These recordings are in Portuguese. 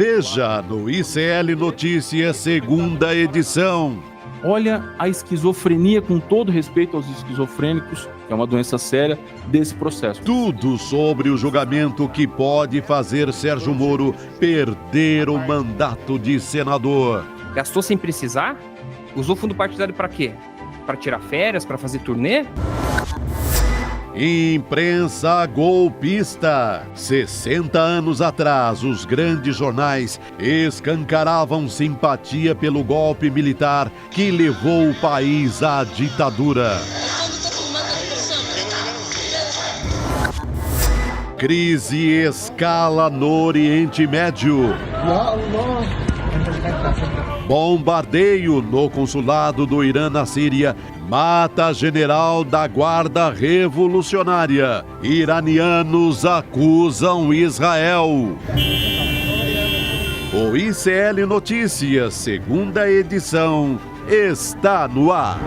Veja no ICL Notícias, segunda edição. Olha a esquizofrenia, com todo respeito aos esquizofrênicos, que é uma doença séria, desse processo. Tudo sobre o julgamento que pode fazer Sérgio Moro perder o mandato de senador. Gastou sem precisar? Usou fundo partidário para quê? Para tirar férias, para fazer turnê? Imprensa golpista. 60 anos atrás, os grandes jornais escancaravam simpatia pelo golpe militar que levou o país à ditadura. Crise escala no Oriente Médio. Bombardeio no consulado do Irã na Síria mata general da Guarda Revolucionária. Iranianos acusam Israel. O ICL Notícias, segunda edição, está no ar.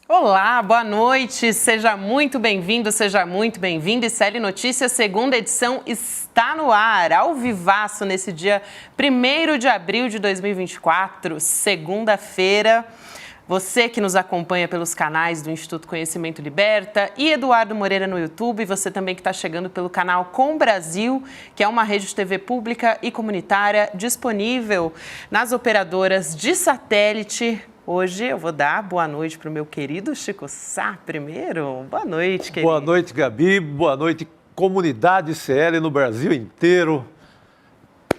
Olá, boa noite, seja muito bem-vindo, seja muito bem-vindo. ICL Notícias, segunda edição, está no ar, ao vivaço, nesse dia 1º de abril de 2024, segunda-feira. Você que nos acompanha pelos canais do Instituto Conhecimento Liberta e Eduardo Moreira no YouTube, você também que está chegando pelo canal Com Brasil, que é uma rede de TV pública e comunitária disponível nas operadoras de satélite. Hoje eu vou dar boa noite para o meu querido Chico Sá primeiro. Boa noite, querido. Boa noite, Gabi. Boa noite, comunidade ICL no Brasil inteiro.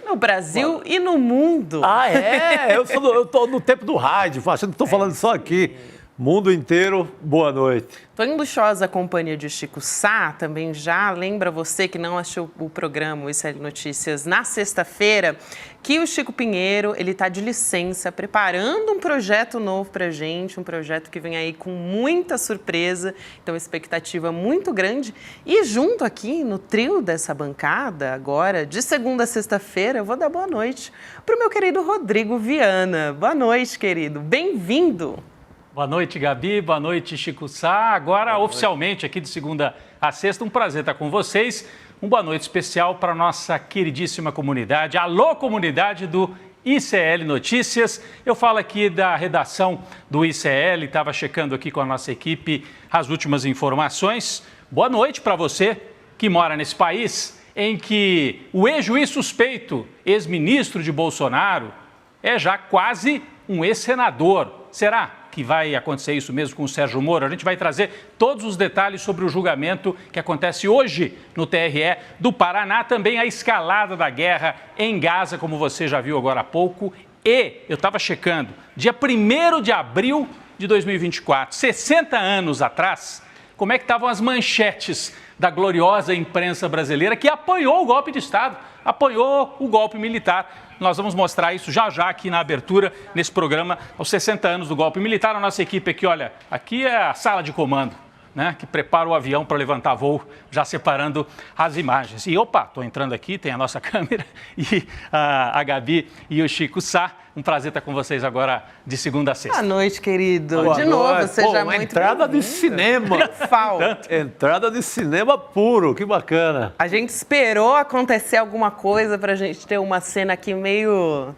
No Brasil e no mundo. Ah, é? Eu estou no tempo do rádio, achando que estou falando só aqui. Mundo inteiro, boa noite. Estou em luxuosa companhia de Chico Sá, também já lembra você que não achou o programa o ICL Notícias na sexta-feira, que o Chico Pinheiro, ele está de licença, preparando um projeto novo para a gente, um projeto que vem aí com muita surpresa, então expectativa muito grande. E junto aqui no trio dessa bancada, agora, de segunda a sexta-feira, eu vou dar boa noite para o meu querido Rodrigo Viana. Boa noite, querido. Bem-vindo. Boa noite, Gabi. Boa noite, Chico Sá. Agora, oficialmente, aqui de segunda a sexta, um prazer estar com vocês. Boa noite especial para a nossa queridíssima comunidade. Alô, comunidade do ICL Notícias. Eu falo aqui da redação do ICL, estava checando aqui com a nossa equipe as últimas informações. Boa noite para você que mora nesse país em que o ex-juiz suspeito, ex-ministro de Bolsonaro, é já quase um ex-senador. Será que vai acontecer isso mesmo com o Sérgio Moro? A gente vai trazer todos os detalhes sobre o julgamento que acontece hoje no TRE do Paraná, também a escalada da guerra em Gaza, como você já viu agora há pouco. E eu estava checando, dia 1º de abril de 2024, 60 anos atrás, como é que estavam as manchetes da gloriosa imprensa brasileira que apoiou o golpe de Estado, apoiou o golpe militar. Nós vamos mostrar isso já já aqui na abertura, nesse programa, aos 60 anos do golpe militar. A nossa equipe aqui, olha, aqui é a sala de comando, né, que prepara o avião para levantar voo, já separando as imagens. E opa, estou entrando aqui, tem a nossa câmera e a Gabi e o Chico Sá. Um prazer estar com vocês agora de segunda a sexta. Boa noite, querido. Boa de novo, noite. seja Uma muito entrada de cinema. Entrada de cinema puro, que bacana. A gente esperou acontecer alguma coisa pra gente ter uma cena aqui meio,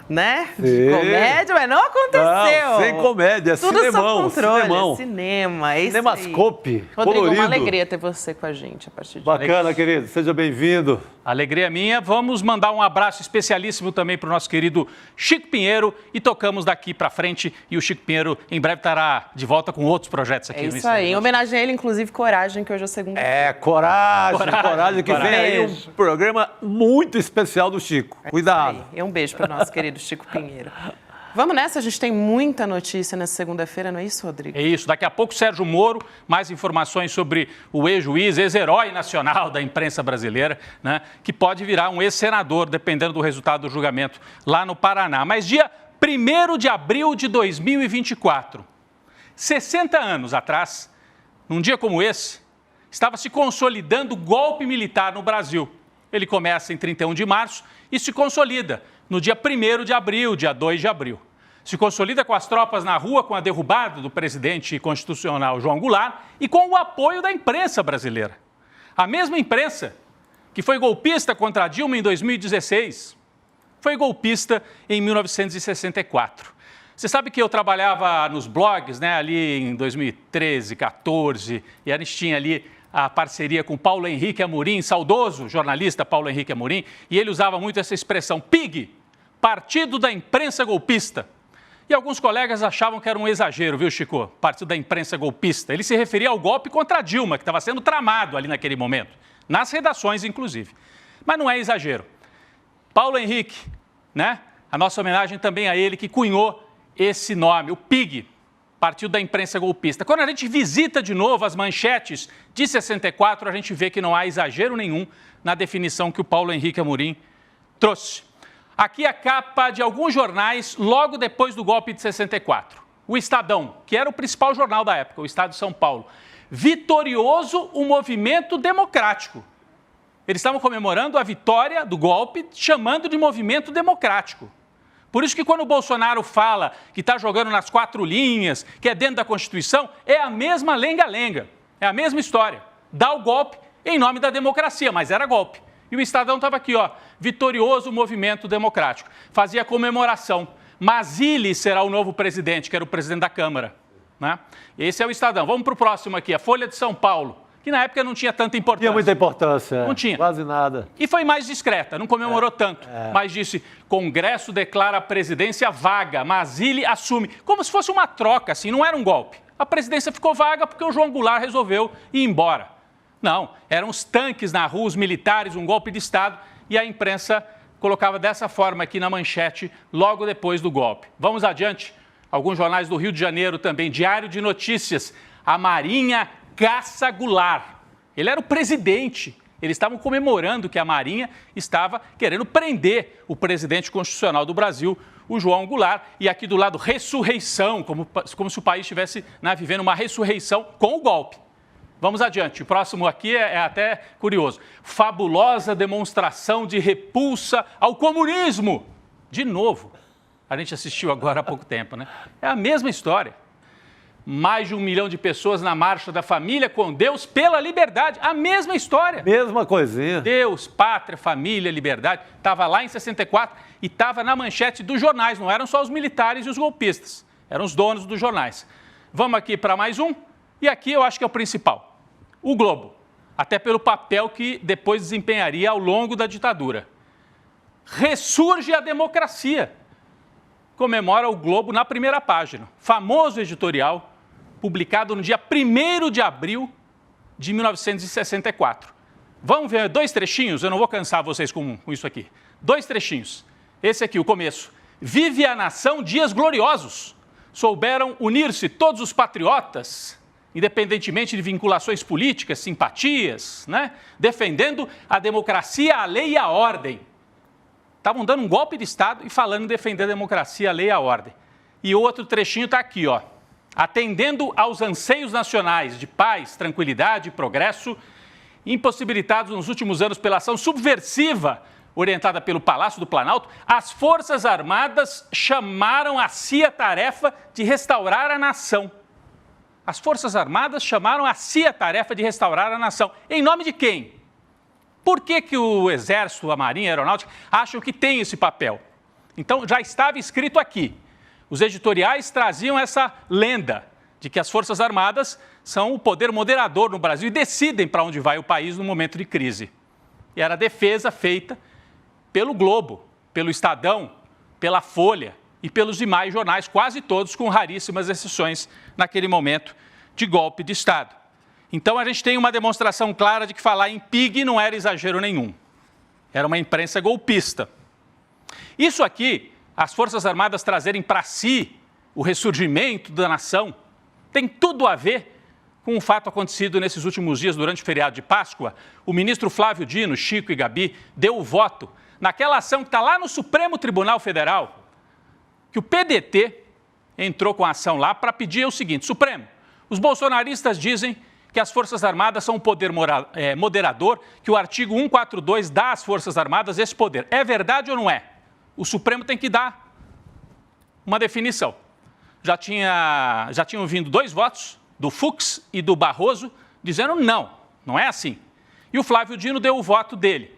né, de comédia, mas não aconteceu. Não, sem comédia, tudo cinemão, sob controle, cinemão. Cinema, é isso Cinemascope, aí. Rodrigo, colorido. uma alegria ter você com a gente a partir de Bacana, querido, seja bem-vindo. Alegria minha. Vamos mandar um abraço especialíssimo também para o nosso querido Chico Pinheiro e tocamos daqui para frente. E o Chico Pinheiro em breve estará de volta com outros projetos aqui. É isso aí, em homenagem a ele, inclusive, Coragem, que hoje é segunda. Coragem, que vem aí um programa muito especial do Chico. Cuidado. E um beijo para o nosso querido Chico Pinheiro. Vamos nessa, a gente tem muita notícia nessa segunda-feira, não é isso, Rodrigo? É isso, daqui a pouco Sérgio Moro, mais informações sobre o ex-juiz, ex-herói nacional da imprensa brasileira, né, que pode virar um ex-senador, dependendo do resultado do julgamento lá no Paraná. Mas dia 1º de abril de 2024, 60 anos atrás, num dia como esse, estava se consolidando o golpe militar no Brasil. Ele começa em 31 de março e se consolida no dia 1º de abril, dia 2 de abril. Se consolida com as tropas na rua, com a derrubada do presidente constitucional João Goulart e com o apoio da imprensa brasileira. A mesma imprensa que foi golpista contra a Dilma em 2016, foi golpista em 1964. Você sabe que eu trabalhava nos blogs, né, ali em 2013, 14, e a gente tinha ali a parceria com Paulo Henrique Amorim, saudoso jornalista Paulo Henrique Amorim, e ele usava muito essa expressão, PIG, Partido da Imprensa Golpista. E alguns colegas achavam que era um exagero, viu, Chico? Partido da Imprensa Golpista. Ele se referia ao golpe contra a Dilma, que estava sendo tramado ali naquele momento, nas redações, inclusive. Mas não é exagero. Paulo Henrique, né? A nossa homenagem também a ele, que cunhou esse nome, o PIG, Partido da Imprensa Golpista. Quando a gente visita de novo as manchetes de 64, a gente vê que não há exagero nenhum na definição que o Paulo Henrique Amorim trouxe. Aqui a capa de alguns jornais logo depois do golpe de 64. O Estadão, que era o principal jornal da época, o Estado de São Paulo. Vitorioso o movimento democrático. Eles estavam comemorando a vitória do golpe, chamando de movimento democrático. Por isso que quando o Bolsonaro fala que está jogando nas 4 linhas, que é dentro da Constituição, é a mesma lenga-lenga, é a mesma história. Dá o golpe em nome da democracia, mas era golpe. E o Estadão estava aqui, ó, vitorioso movimento democrático. Fazia comemoração. Mazili será o novo presidente, que era o presidente da Câmara. Né? Esse é o Estadão. Vamos para o próximo aqui, a Folha de São Paulo, que na época não tinha tanta importância. Tinha muita importância. Não tinha. Quase nada. E foi mais discreta, não comemorou tanto. Mas disse, Congresso declara a presidência vaga, Mazili assume. Como se fosse uma troca, assim, não era um golpe. A presidência ficou vaga porque o João Goulart resolveu ir embora. Não, eram os tanques na rua, os militares, um golpe de Estado, e a imprensa colocava dessa forma aqui na manchete, logo depois do golpe. Vamos adiante. Alguns jornais do Rio de Janeiro também, Diário de Notícias, a Marinha caça Goulart. Ele era o presidente. Eles estavam comemorando que a Marinha estava querendo prender o presidente constitucional do Brasil, o João Goulart. E aqui do lado, ressurreição, como se o país estivesse vivendo uma ressurreição com o golpe. Vamos adiante. O próximo aqui é até curioso. Fabulosa demonstração de repulsa ao comunismo. De novo. A gente assistiu agora há pouco tempo, né? É a mesma história. Mais de 1 milhão de pessoas na Marcha da Família com Deus pela Liberdade. A mesma história. Mesma coisinha. Deus, pátria, família, liberdade. Estava lá em 64 e estava na manchete dos jornais. Não eram só os militares e os golpistas. Eram os donos dos jornais. Vamos aqui para mais um. E aqui eu acho que é o principal. O Globo. Até pelo papel que depois desempenharia ao longo da ditadura. Ressurge a democracia. Comemora o Globo na primeira página. Famoso editorial, publicado no dia 1º de abril de 1964. Vamos ver 2 trechinhos? Eu não vou cansar vocês com isso aqui. 2 trechinhos. Esse aqui, o começo. Vive a nação dias gloriosos. Souberam unir-se todos os patriotas, independentemente de vinculações políticas, simpatias, né? Defendendo a democracia, a lei e a ordem. Estavam dando um golpe de Estado e falando em defender a democracia, a lei e a ordem. E o outro trechinho está aqui, ó. Atendendo aos anseios nacionais de paz, tranquilidade e progresso, impossibilitados nos últimos anos pela ação subversiva orientada pelo Palácio do Planalto, as Forças Armadas chamaram a si a tarefa de restaurar a nação. As Forças Armadas chamaram a si a tarefa de restaurar a nação. Em nome de quem? Por que o Exército, a Marinha, a Aeronáutica acham que tem esse papel? Então, já estava escrito aqui. Os editoriais traziam essa lenda de que as Forças Armadas são o poder moderador no Brasil e decidem para onde vai o país no momento de crise. E era a defesa feita pelo Globo, pelo Estadão, pela Folha e pelos demais jornais, quase todos com raríssimas exceções naquele momento de golpe de Estado. Então, a gente tem uma demonstração clara de que falar em PIG não era exagero nenhum. Era uma imprensa golpista. Isso aqui, as Forças Armadas trazerem para si o ressurgimento da nação, tem tudo a ver com um fato acontecido nesses últimos dias, durante o feriado de Páscoa. O ministro Flávio Dino, Chico e Gabi, deu o voto naquela ação que está lá no Supremo Tribunal Federal, que o PDT entrou com a ação lá para pedir o seguinte: Supremo, os bolsonaristas dizem que as Forças Armadas são um poder moderador, que o artigo 142 dá às Forças Armadas esse poder. É verdade ou não é? O Supremo tem que dar. uma definição. Já tinham vindo 2 votos, do Fux e do Barroso, dizendo não é assim. E o Flávio Dino deu o voto dele.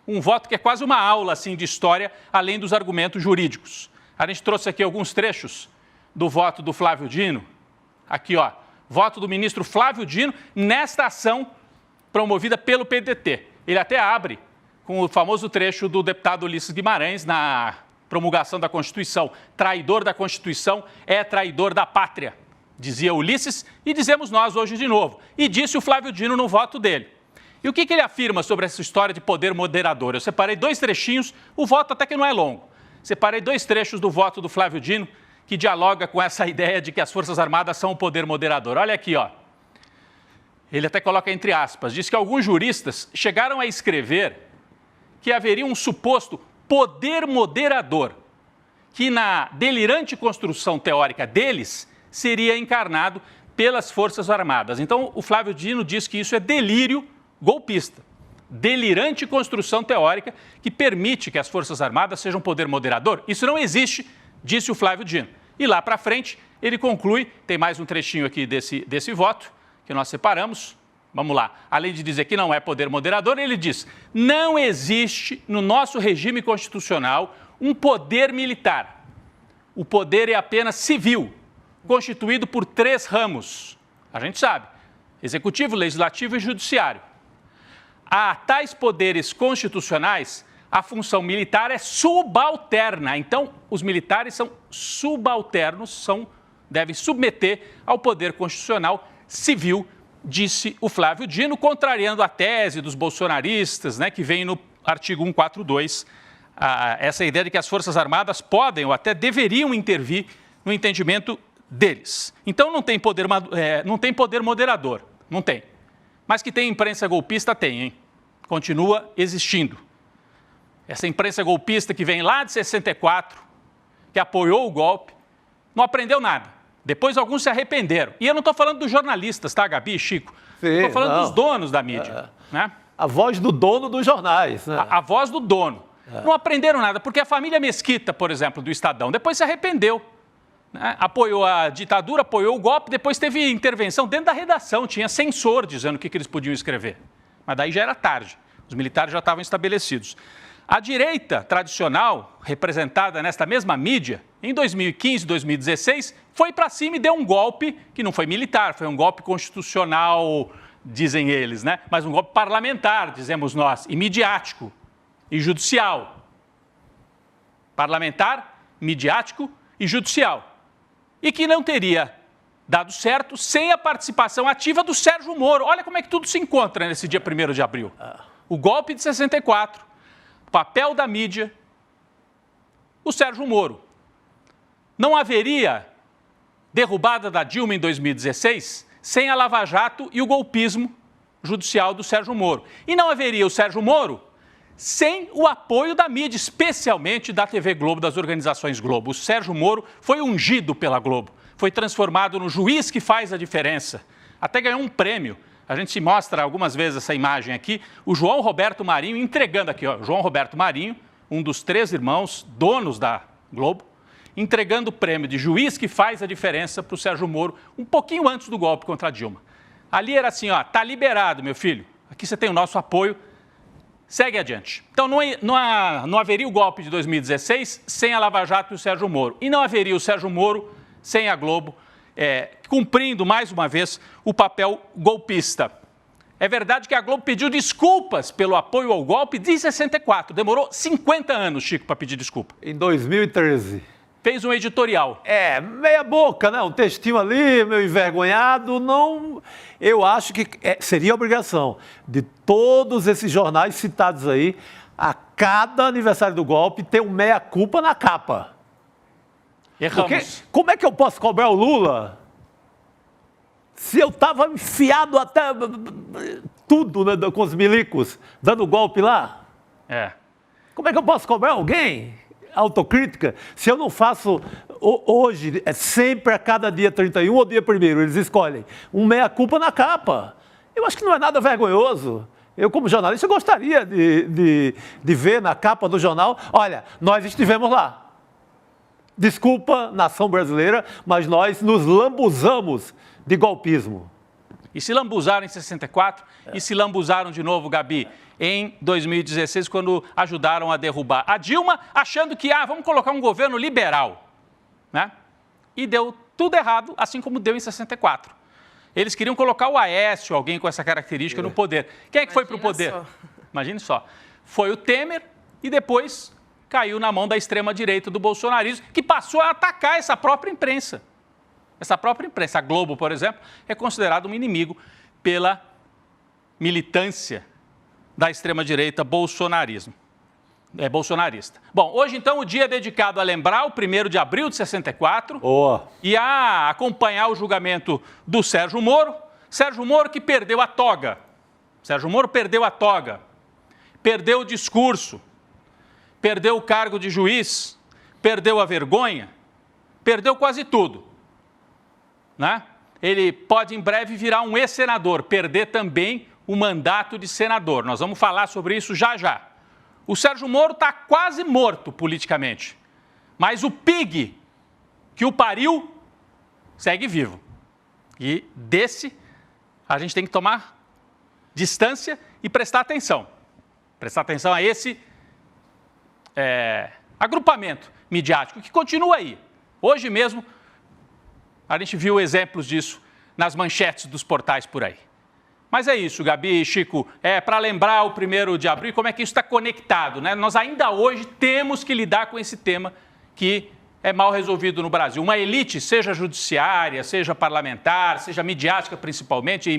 Um voto que é quase uma aula assim, de história, além dos argumentos jurídicos. A gente trouxe aqui alguns trechos do voto do Flávio Dino. Aqui, ó, voto do ministro Flávio Dino nesta ação promovida pelo PDT. Ele até abre com o famoso trecho do deputado Ulisses Guimarães na promulgação da Constituição. Traidor da Constituição é traidor da pátria, dizia Ulisses, e dizemos nós hoje de novo. E disse o Flávio Dino no voto dele. E o que ele afirma sobre essa história de poder moderador? Eu separei 2 trechinhos, o voto até que não é longo. Separei 2 trechos do voto do Flávio Dino, que dialoga com essa ideia de que as Forças Armadas são o poder moderador. Olha aqui, ó. Ele até coloca entre aspas, diz que alguns juristas chegaram a escrever que haveria um suposto poder moderador, que na delirante construção teórica deles seria encarnado pelas Forças Armadas. Então, o Flávio Dino diz que isso é delírio golpista, delirante construção teórica que permite que as Forças Armadas sejam poder moderador. Isso não existe, disse o Flávio Dino. E lá para frente, ele conclui, tem mais um trechinho aqui desse voto, que nós separamos. Vamos lá. Além de dizer que não é poder moderador, ele diz: não existe no nosso regime constitucional um poder militar. O poder é apenas civil, constituído por 3 ramos. A gente sabe: executivo, legislativo e judiciário. A tais poderes constitucionais, a função militar é subalterna. Então, os militares são subalternos, devem submeter ao poder constitucional civil, disse o Flávio Dino, contrariando a tese dos bolsonaristas, né, que vem no artigo 142, essa ideia de que as Forças Armadas podem ou até deveriam intervir no entendimento deles. Então, não tem poder moderador, não tem. Mas que tem imprensa golpista, tem, hein? Continua existindo. Essa imprensa golpista que vem lá de 64, que apoiou o golpe, não aprendeu nada. Depois alguns se arrependeram. E eu não estou falando dos jornalistas, tá, Gabi e Chico? Estou falando dos donos da mídia. Né? A voz do dono dos jornais. Né? A voz do dono. Não aprenderam nada, porque a família Mesquita, por exemplo, do Estadão, depois se arrependeu. Né? Apoiou a ditadura, apoiou o golpe, depois teve intervenção dentro da redação, tinha censor dizendo o que eles podiam escrever. Mas daí já era tarde, os militares já estavam estabelecidos. A direita tradicional, representada nesta mesma mídia, em 2015, 2016, foi para cima e deu um golpe que não foi militar, foi um golpe constitucional, dizem eles, né? Mas um golpe parlamentar, dizemos nós, e midiático e judicial. Parlamentar, midiático e judicial. E que não teria dado certo sem a participação ativa do Sérgio Moro. Olha como é que tudo se encontra nesse dia 1º de abril. O golpe de 64, papel da mídia, o Sérgio Moro. Não haveria derrubada da Dilma em 2016 sem a Lava Jato e o golpismo judicial do Sérgio Moro. E não haveria o Sérgio Moro sem o apoio da mídia, especialmente da TV Globo, das organizações Globo. O Sérgio Moro foi ungido pela Globo, foi transformado no juiz que faz a diferença. Até ganhou um prêmio. A gente mostra algumas vezes essa imagem aqui, o João Roberto Marinho entregando aqui, ó, João Roberto Marinho, um dos 3 irmãos donos da Globo, entregando o prêmio de juiz que faz a diferença para o Sérgio Moro, um pouquinho antes do golpe contra a Dilma. Ali era assim, ó, tá liberado, meu filho, aqui você tem o nosso apoio, segue adiante. Então não haveria o golpe de 2016 sem a Lava Jato e o Sérgio Moro. E não haveria o Sérgio Moro sem a Globo, cumprindo mais uma vez o papel golpista. É verdade que a Globo pediu desculpas pelo apoio ao golpe de 64. Demorou 50 anos, Chico, para pedir desculpa. Em 2013. Fez um editorial. Meia boca, né? Um textinho ali, meio envergonhado. Não, eu acho que seria obrigação de todos esses jornais citados aí, a cada aniversário do golpe, ter um meia-culpa na capa. Erramos. Porque, como é que eu posso cobrar o Lula se eu estava enfiado até tudo, né, com os milicos, dando golpe lá? Como é que eu posso cobrar alguém? Autocrítica, se eu não faço hoje, sempre a cada dia 31 ou dia 1º, eles escolhem um meia-culpa na capa. Eu acho que não é nada vergonhoso. Eu, como jornalista, gostaria de ver na capa do jornal, olha, nós estivemos lá. Desculpa, nação brasileira, mas nós nos lambuzamos de golpismo. E se lambuzaram em 64 e se lambuzaram de novo, Gabi, em 2016, quando ajudaram a derrubar a Dilma, achando que, vamos colocar um governo liberal, né? E deu tudo errado, assim como deu em 64. Eles queriam colocar o Aécio, alguém com essa característica, no poder. Quem é que foi para o poder? Só. Imagine só. Foi o Temer e depois caiu na mão da extrema-direita do bolsonarismo, que passou a atacar essa própria imprensa. Essa própria imprensa. A Globo, por exemplo, é considerada um inimigo pela militância da extrema-direita bolsonarista. Bom, hoje, então, o dia é dedicado a lembrar o 1º de abril de 64 e a acompanhar o julgamento do Sérgio Moro. Sérgio Moro que perdeu a toga. Sérgio Moro perdeu a toga, perdeu o discurso, perdeu o cargo de juiz, perdeu a vergonha, perdeu quase tudo, né? Ele pode em breve virar um ex-senador, perder também o mandato de senador. Nós vamos falar sobre isso já já. O Sérgio Moro está quase morto politicamente, mas o pig que o pariu segue vivo. E desse a gente tem que tomar distância e prestar atenção. Prestar atenção a esse agrupamento midiático que continua aí. Hoje mesmo a gente viu exemplos disso nas manchetes dos portais por aí. Mas é isso, Gabi e Chico, para lembrar o 1º de abril, como é que isso está conectado, né? Nós ainda hoje temos que lidar com esse tema que é mal resolvido no Brasil. Uma elite, seja judiciária, seja parlamentar, seja midiática principalmente e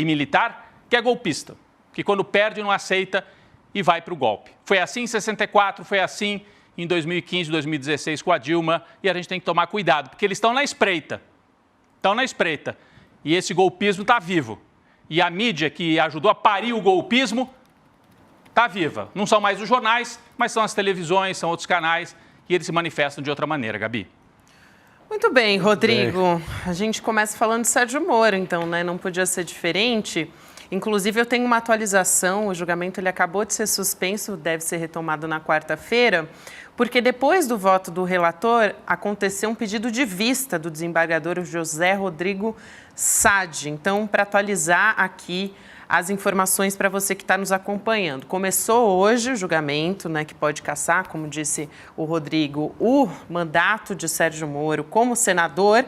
militar, que é golpista, que quando perde não aceita e vai para o golpe. Foi assim em 64, foi assim em 2015, 2016 com a Dilma, e a gente tem que tomar cuidado, porque eles estão na espreita. Estão na espreita. E esse golpismo está vivo. E a mídia que ajudou a parir o golpismo está viva. Não são mais os jornais, mas são as televisões, são outros canais, e eles se manifestam de outra maneira, Gabi. Muito bem, Rodrigo. A gente começa falando de Sérgio Moro, então, né? Não podia ser diferente. Inclusive, eu tenho uma atualização, o julgamento ele acabou de ser suspenso, deve ser retomado na quarta-feira, porque depois do voto do relator, aconteceu um pedido de vista do desembargador José Rodrigo Sade. Então, para atualizar aqui as informações para você que está nos acompanhando. Começou hoje o julgamento, né, que pode cassar, como disse o Rodrigo, o mandato de Sérgio Moro como senador.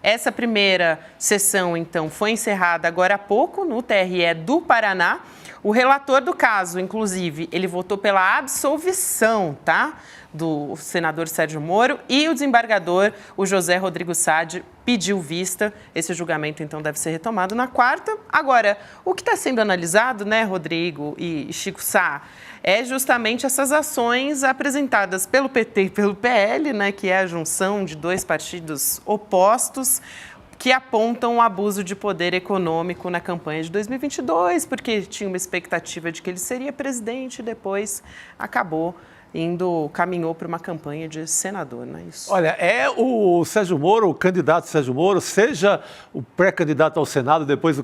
Essa primeira sessão, então, foi encerrada agora há pouco no TRE do Paraná. O relator do caso, inclusive, ele votou pela absolvição, tá? Do senador Sérgio Moro, e o desembargador, o José Rodrigo Sade, pediu vista. Esse julgamento, então, deve ser retomado na quarta. Agora, o que está sendo analisado, né, Rodrigo e Chico Sá, é justamente essas ações apresentadas pelo PT e pelo PL, né, que é a junção de dois partidos opostos, que apontam o abuso de poder econômico na campanha de 2022, porque tinha uma expectativa de que ele seria presidente e depois caminhou para uma campanha de senador, não é isso? Olha, o Sérgio Moro, o candidato Sérgio Moro, seja o pré-candidato ao Senado, depois o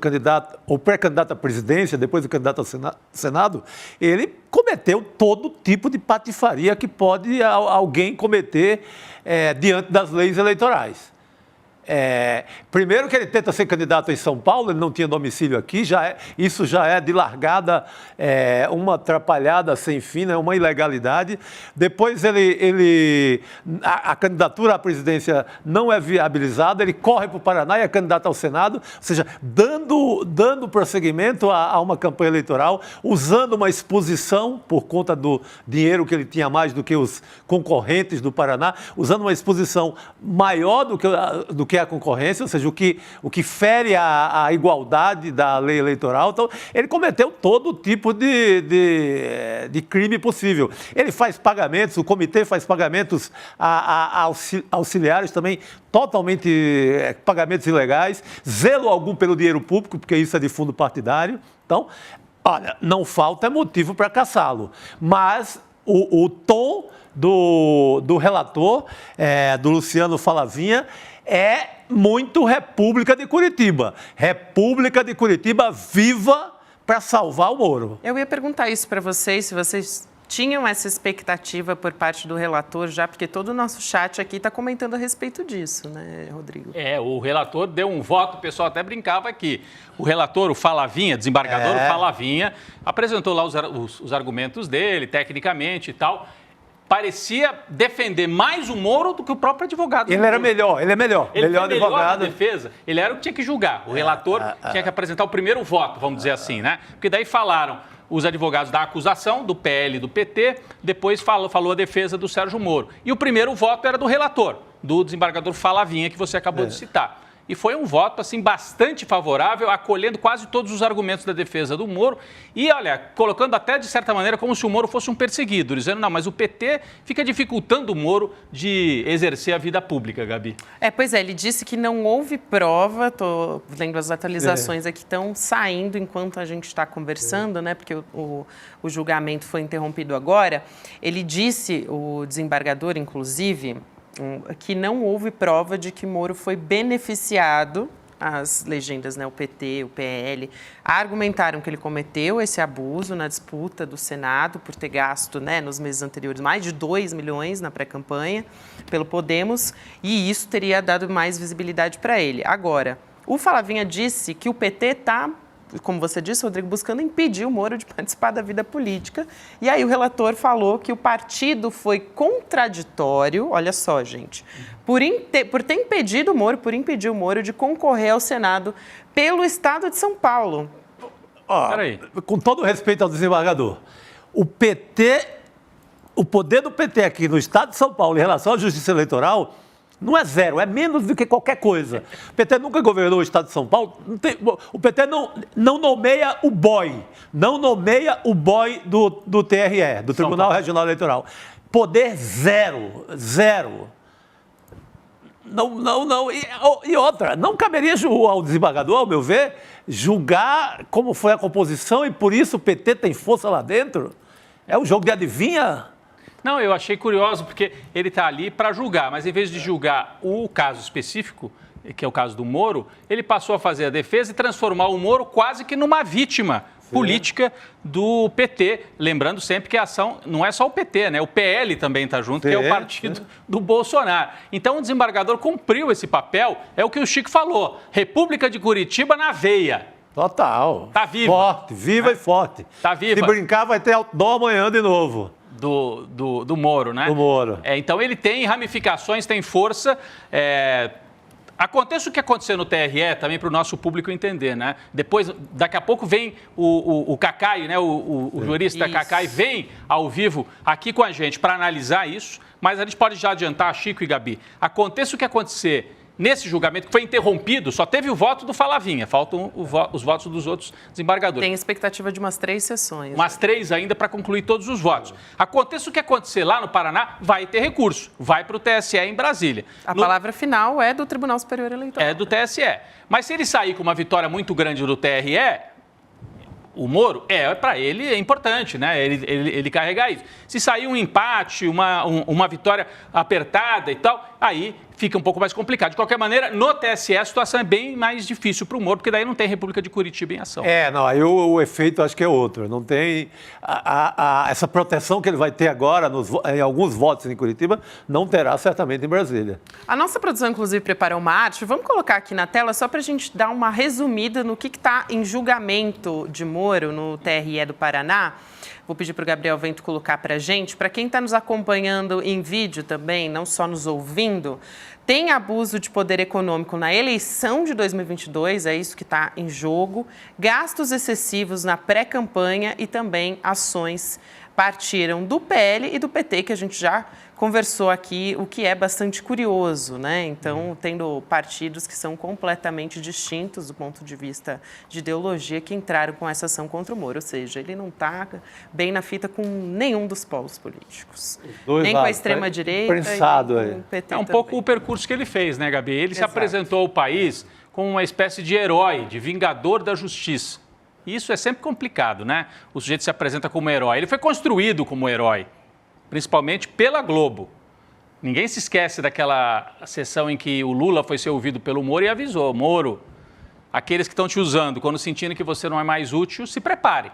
pré-candidato à presidência, depois o candidato ao Senado, ele cometeu todo tipo de patifaria que pode alguém cometer diante das leis eleitorais. Primeiro que ele tenta ser candidato em São Paulo, ele não tinha domicílio aqui, isso já é de largada uma atrapalhada sem fim, né, uma ilegalidade. Depois a candidatura à presidência não é viabilizada, ele corre para o Paraná e é candidato ao Senado, ou seja, dando prosseguimento a uma campanha eleitoral, usando uma exposição por conta do dinheiro que ele tinha mais do que os concorrentes do Paraná, usando uma exposição maior do que a concorrência, ou seja, o que fere a igualdade da lei eleitoral. Então, ele cometeu todo tipo de crime possível. Ele faz pagamentos, o comitê faz pagamentos a auxiliares também, totalmente pagamentos ilegais, zelo algum pelo dinheiro público, porque isso é de fundo partidário. Então, olha, não falta motivo para caçá-lo, mas o tom do relator, do Luciano Falavinha, é muito República de Curitiba. República de Curitiba viva para salvar o Moro. Eu ia perguntar isso para vocês, se vocês tinham essa expectativa por parte do relator já, porque todo o nosso chat aqui está comentando a respeito disso, né, Rodrigo? O relator deu um voto, o pessoal até brincava aqui. O relator, o Falavinha, desembargador Falavinha, apresentou lá os argumentos dele, tecnicamente e tal. Parecia defender mais o Moro do que o próprio advogado. Ele era melhor, ele é melhor. Ele melhor foi melhor advogado. na defesa, ele era o que tinha que julgar. O relator tinha que apresentar o primeiro voto, vamos dizer assim, né? Porque daí falaram os advogados da acusação, do PL e do PT, depois falou a defesa do Sérgio Moro. E o primeiro voto era do relator, do desembargador Falavinha, que você acabou de citar. E foi um voto, assim, bastante favorável, acolhendo quase todos os argumentos da defesa do Moro e, olha, colocando até, de certa maneira, como se o Moro fosse um perseguido, dizendo, não, mas o PT fica dificultando o Moro de exercer a vida pública, Gabi. Pois é, ele disse que não houve prova, estou lendo as atualizações aqui, estão saindo enquanto a gente está conversando, né, porque o julgamento foi interrompido agora. Ele disse, o desembargador, inclusive, que não houve prova de que Moro foi beneficiado, as legendas, né, o PT, o PL, argumentaram que ele cometeu esse abuso na disputa do Senado por ter gasto, né, nos meses anteriores mais de 2 milhões na pré-campanha pelo Podemos, e isso teria dado mais visibilidade para ele. Agora, o Falavinha disse que o PT está, como você disse, Rodrigo, buscando impedir o Moro de participar da vida política. E aí o relator falou que o partido foi contraditório, olha só, gente, por ter impedido o Moro, por impedir o Moro de concorrer ao Senado pelo Estado de São Paulo. Peraí. Com todo o respeito ao desembargador, o poder do PT aqui no Estado de São Paulo em relação à justiça eleitoral não é zero, é menos do que qualquer coisa. O PT nunca governou o Estado de São Paulo. O PT não nomeia o BOI. Não nomeia o BOI do TRE, do Tribunal Regional Eleitoral. Poder zero. Zero. Não. E outra, não caberia ao desembargador, ao meu ver, julgar como foi a composição e por isso o PT tem força lá dentro. É um jogo de adivinha. Não, eu achei curioso, porque ele está ali para julgar, mas em vez de julgar o caso específico, que é o caso do Moro, ele passou a fazer a defesa e transformar o Moro quase que numa vítima política do PT. Lembrando sempre que a ação não é só o PT, né? O PL também está junto, que é o partido do Bolsonaro. Então o desembargador cumpriu esse papel, é o que o Chico falou, República de Curitiba na veia. Total. Tá viva. Forte, viva e forte. Tá viva. Se brincar, vai ter outdoor amanhã de novo. Do Moro, né? Do Moro. Então ele tem ramificações, tem força. Aconteça o que aconteceu no TRE, também para o nosso público entender, né? Daqui a pouco vem o Cacai, né? O jurista Cacai vem ao vivo aqui com a gente para analisar isso, mas a gente pode já adiantar, Chico e Gabi. Aconteça o que acontecer nesse julgamento, que foi interrompido, só teve o voto do Falavinha, faltam os votos dos outros desembargadores. Tem expectativa de umas 3 sessões. Umas 3 ainda para concluir todos os votos. Aconteça o que acontecer lá no Paraná, vai ter recurso, vai para o TSE em Brasília. A palavra final é do Tribunal Superior Eleitoral. É do TSE. Mas se ele sair com uma vitória muito grande do TRE, o Moro, para ele é importante, né? Ele carregar isso. Se sair um empate, uma vitória apertada e tal, aí fica um pouco mais complicado. De qualquer maneira, no TSE a situação é bem mais difícil para o Moro, porque daí não tem República de Curitiba em ação. Aí o efeito acho que é outro. Não tem essa proteção que ele vai ter agora em alguns votos em Curitiba, não terá certamente em Brasília. A nossa produção, inclusive, preparou uma arte. Vamos colocar aqui na tela só para a gente dar uma resumida no que está em julgamento de Moro no TRE do Paraná. Vou pedir para o Gabriel Vento colocar para a gente. Para quem está nos acompanhando em vídeo também, não só nos ouvindo, tem abuso de poder econômico na eleição de 2022, é isso que está em jogo, gastos excessivos na pré-campanha e também ações partiram do PL e do PT, que a gente já conversou aqui, o que é bastante curioso, né? Então, tendo partidos que são completamente distintos do ponto de vista de ideologia que entraram com essa ação contra o Moro, ou seja, ele não está bem na fita com nenhum dos polos políticos, nem com a extrema-direita e com o PT É um também. pouco o percurso que ele fez, né, Gabi? Ele se apresentou ao país como uma espécie de herói, de vingador da justiça. E isso é sempre complicado, né? O sujeito se apresenta como herói. Ele foi construído como herói, principalmente pela Globo. Ninguém se esquece daquela sessão em que o Lula foi ser ouvido pelo Moro e avisou: Moro, aqueles que estão te usando, quando sentindo que você não é mais útil, se prepare,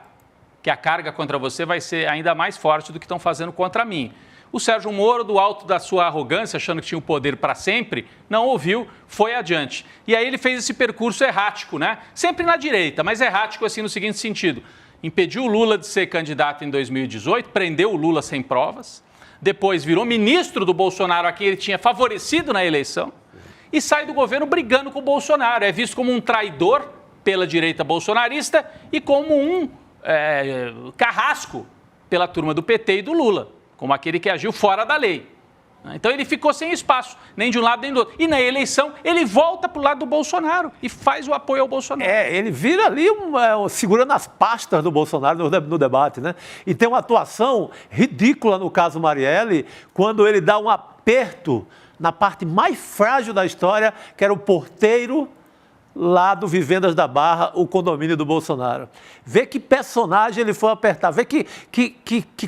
que a carga contra você vai ser ainda mais forte do que estão fazendo contra mim. O Sérgio Moro, do alto da sua arrogância, achando que tinha o poder para sempre, não ouviu, foi adiante. E aí ele fez esse percurso errático, né? Sempre na direita, mas errático assim no seguinte sentido. Impediu o Lula de ser candidato em 2018, prendeu o Lula sem provas, depois virou ministro do Bolsonaro, a quem ele tinha favorecido na eleição, e sai do governo brigando com o Bolsonaro. É visto como um traidor pela direita bolsonarista e como um carrasco pela turma do PT e do Lula, como aquele que agiu fora da lei. Então ele ficou sem espaço, nem de um lado nem do outro. E na eleição ele volta para o lado do Bolsonaro e faz o apoio ao Bolsonaro. Ele vira ali segurando as pastas do Bolsonaro no debate, né? E tem uma atuação ridícula no caso Marielle, quando ele dá um aperto na parte mais frágil da história, que era o porteiro lá do Vivendas da Barra, o condomínio do Bolsonaro. Vê que personagem ele foi apertar, vê que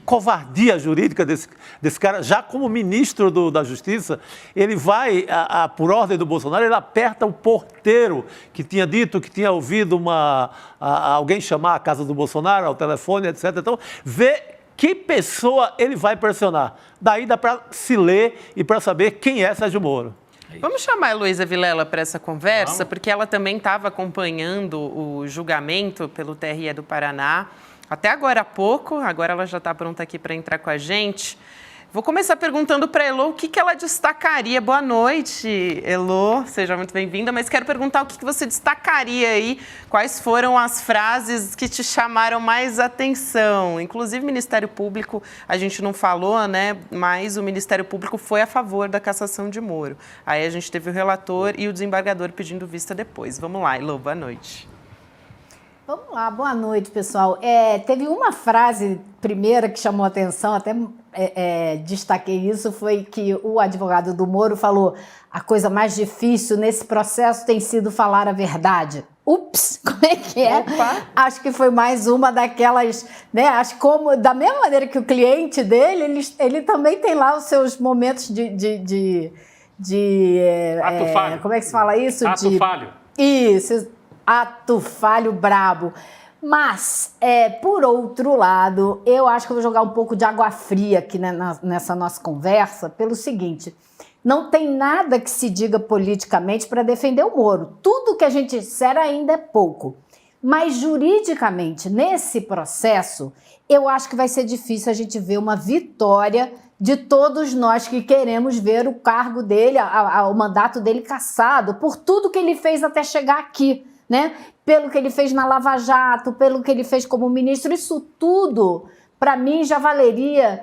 covardia jurídica desse cara. Já como ministro da Justiça, ele vai, por ordem do Bolsonaro, ele aperta o porteiro que tinha dito que tinha ouvido alguém chamar a casa do Bolsonaro, ao telefone, etc. Então, vê que pessoa ele vai pressionar. Daí dá para se ler e para saber quem é Sérgio Moro. Vamos chamar a Heloísa Vilela para essa conversa, porque ela também estava acompanhando o julgamento pelo TRE do Paraná até agora há pouco. Agora ela já está pronta aqui para entrar com a gente. Vou começar perguntando para a Elo o que ela destacaria. Boa noite, Elo, seja muito bem-vinda, mas quero perguntar o que você destacaria aí, quais foram as frases que te chamaram mais atenção. Inclusive, o Ministério Público, a gente não falou, né, mas o Ministério Público foi a favor da cassação de Moro. Aí a gente teve o relator e o desembargador pedindo vista depois. Vamos lá, Elo, boa noite. Vamos lá, boa noite, pessoal. Teve uma frase primeira que chamou a atenção, até destaquei isso, foi que o advogado do Moro falou: a coisa mais difícil nesse processo tem sido falar a verdade. Ups, como é que é? Opa. Acho que foi mais uma daquelas, né? Acho que da mesma maneira que o cliente dele, ele também tem lá os seus momentos de ato falho. Como é que se fala isso? Ato falho. Isso, ato falho brabo. Mas, por outro lado, eu acho que eu vou jogar um pouco de água fria aqui nessa nossa conversa, pelo seguinte: não tem nada que se diga politicamente para defender o Moro. Tudo que a gente disser ainda é pouco. Mas, juridicamente, nesse processo, eu acho que vai ser difícil a gente ver uma vitória de todos nós que queremos ver o cargo dele, o mandato dele cassado, por tudo que ele fez até chegar aqui, né? Pelo que ele fez na Lava Jato, pelo que ele fez como ministro, isso tudo, para mim, já valeria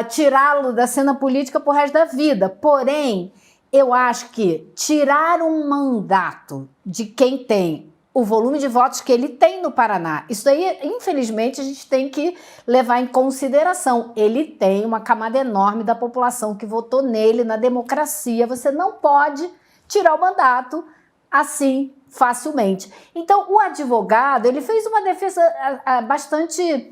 tirá-lo da cena política pro resto da vida. Porém, eu acho que tirar um mandato de quem tem o volume de votos que ele tem no Paraná, isso aí, infelizmente, a gente tem que levar em consideração. Ele tem uma camada enorme da população que votou nele na democracia. Você não pode tirar o mandato assim facilmente. Então, o advogado, ele fez uma defesa bastante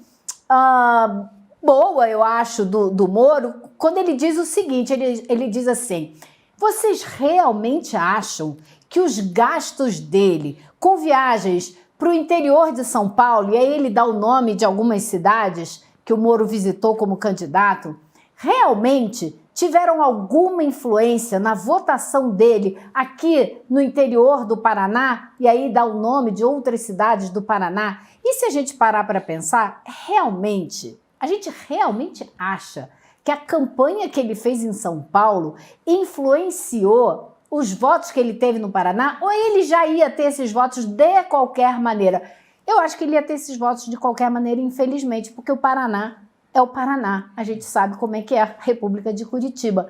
boa, eu acho, do Moro, quando ele diz o seguinte, ele diz assim: vocês realmente acham que os gastos dele com viagens para o interior de São Paulo, e aí ele dá o nome de algumas cidades que o Moro visitou como candidato, realmente tiveram alguma influência na votação dele aqui no interior do Paraná, e aí dá o nome de outras cidades do Paraná? E se a gente parar para pensar, a gente realmente acha que a campanha que ele fez em São Paulo influenciou os votos que ele teve no Paraná, ou ele já ia ter esses votos de qualquer maneira? Eu acho que ele ia ter esses votos de qualquer maneira, infelizmente, porque o Paraná é o Paraná. A gente sabe como é que é a República de Curitiba.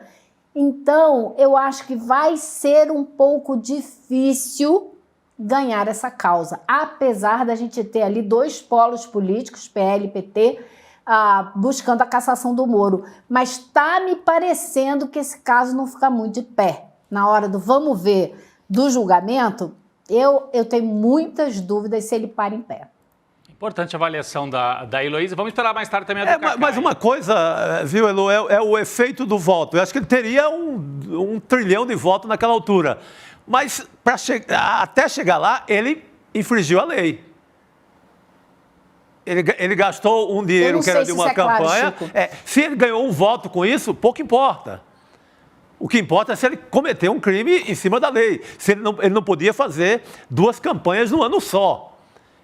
Então, eu acho que vai ser um pouco difícil ganhar essa causa, apesar da gente ter ali dois polos políticos, PL e PT, buscando a cassação do Moro. Mas está me parecendo que esse caso não fica muito de pé. Na hora do vamos ver do julgamento, eu tenho muitas dúvidas se ele para em pé. Importante a avaliação da Heloísa. Vamos esperar mais tarde também a do Cacá. Mas uma coisa, viu, Elo, é o efeito do voto. Eu acho que ele teria um trilhão de votos naquela altura. Mas até chegar lá, ele infringiu a lei. Ele gastou um dinheiro que era de uma campanha. Se ele ganhou um voto com isso, pouco importa. O que importa é se ele cometeu um crime em cima da lei. Se ele não podia fazer 2 campanhas no ano só.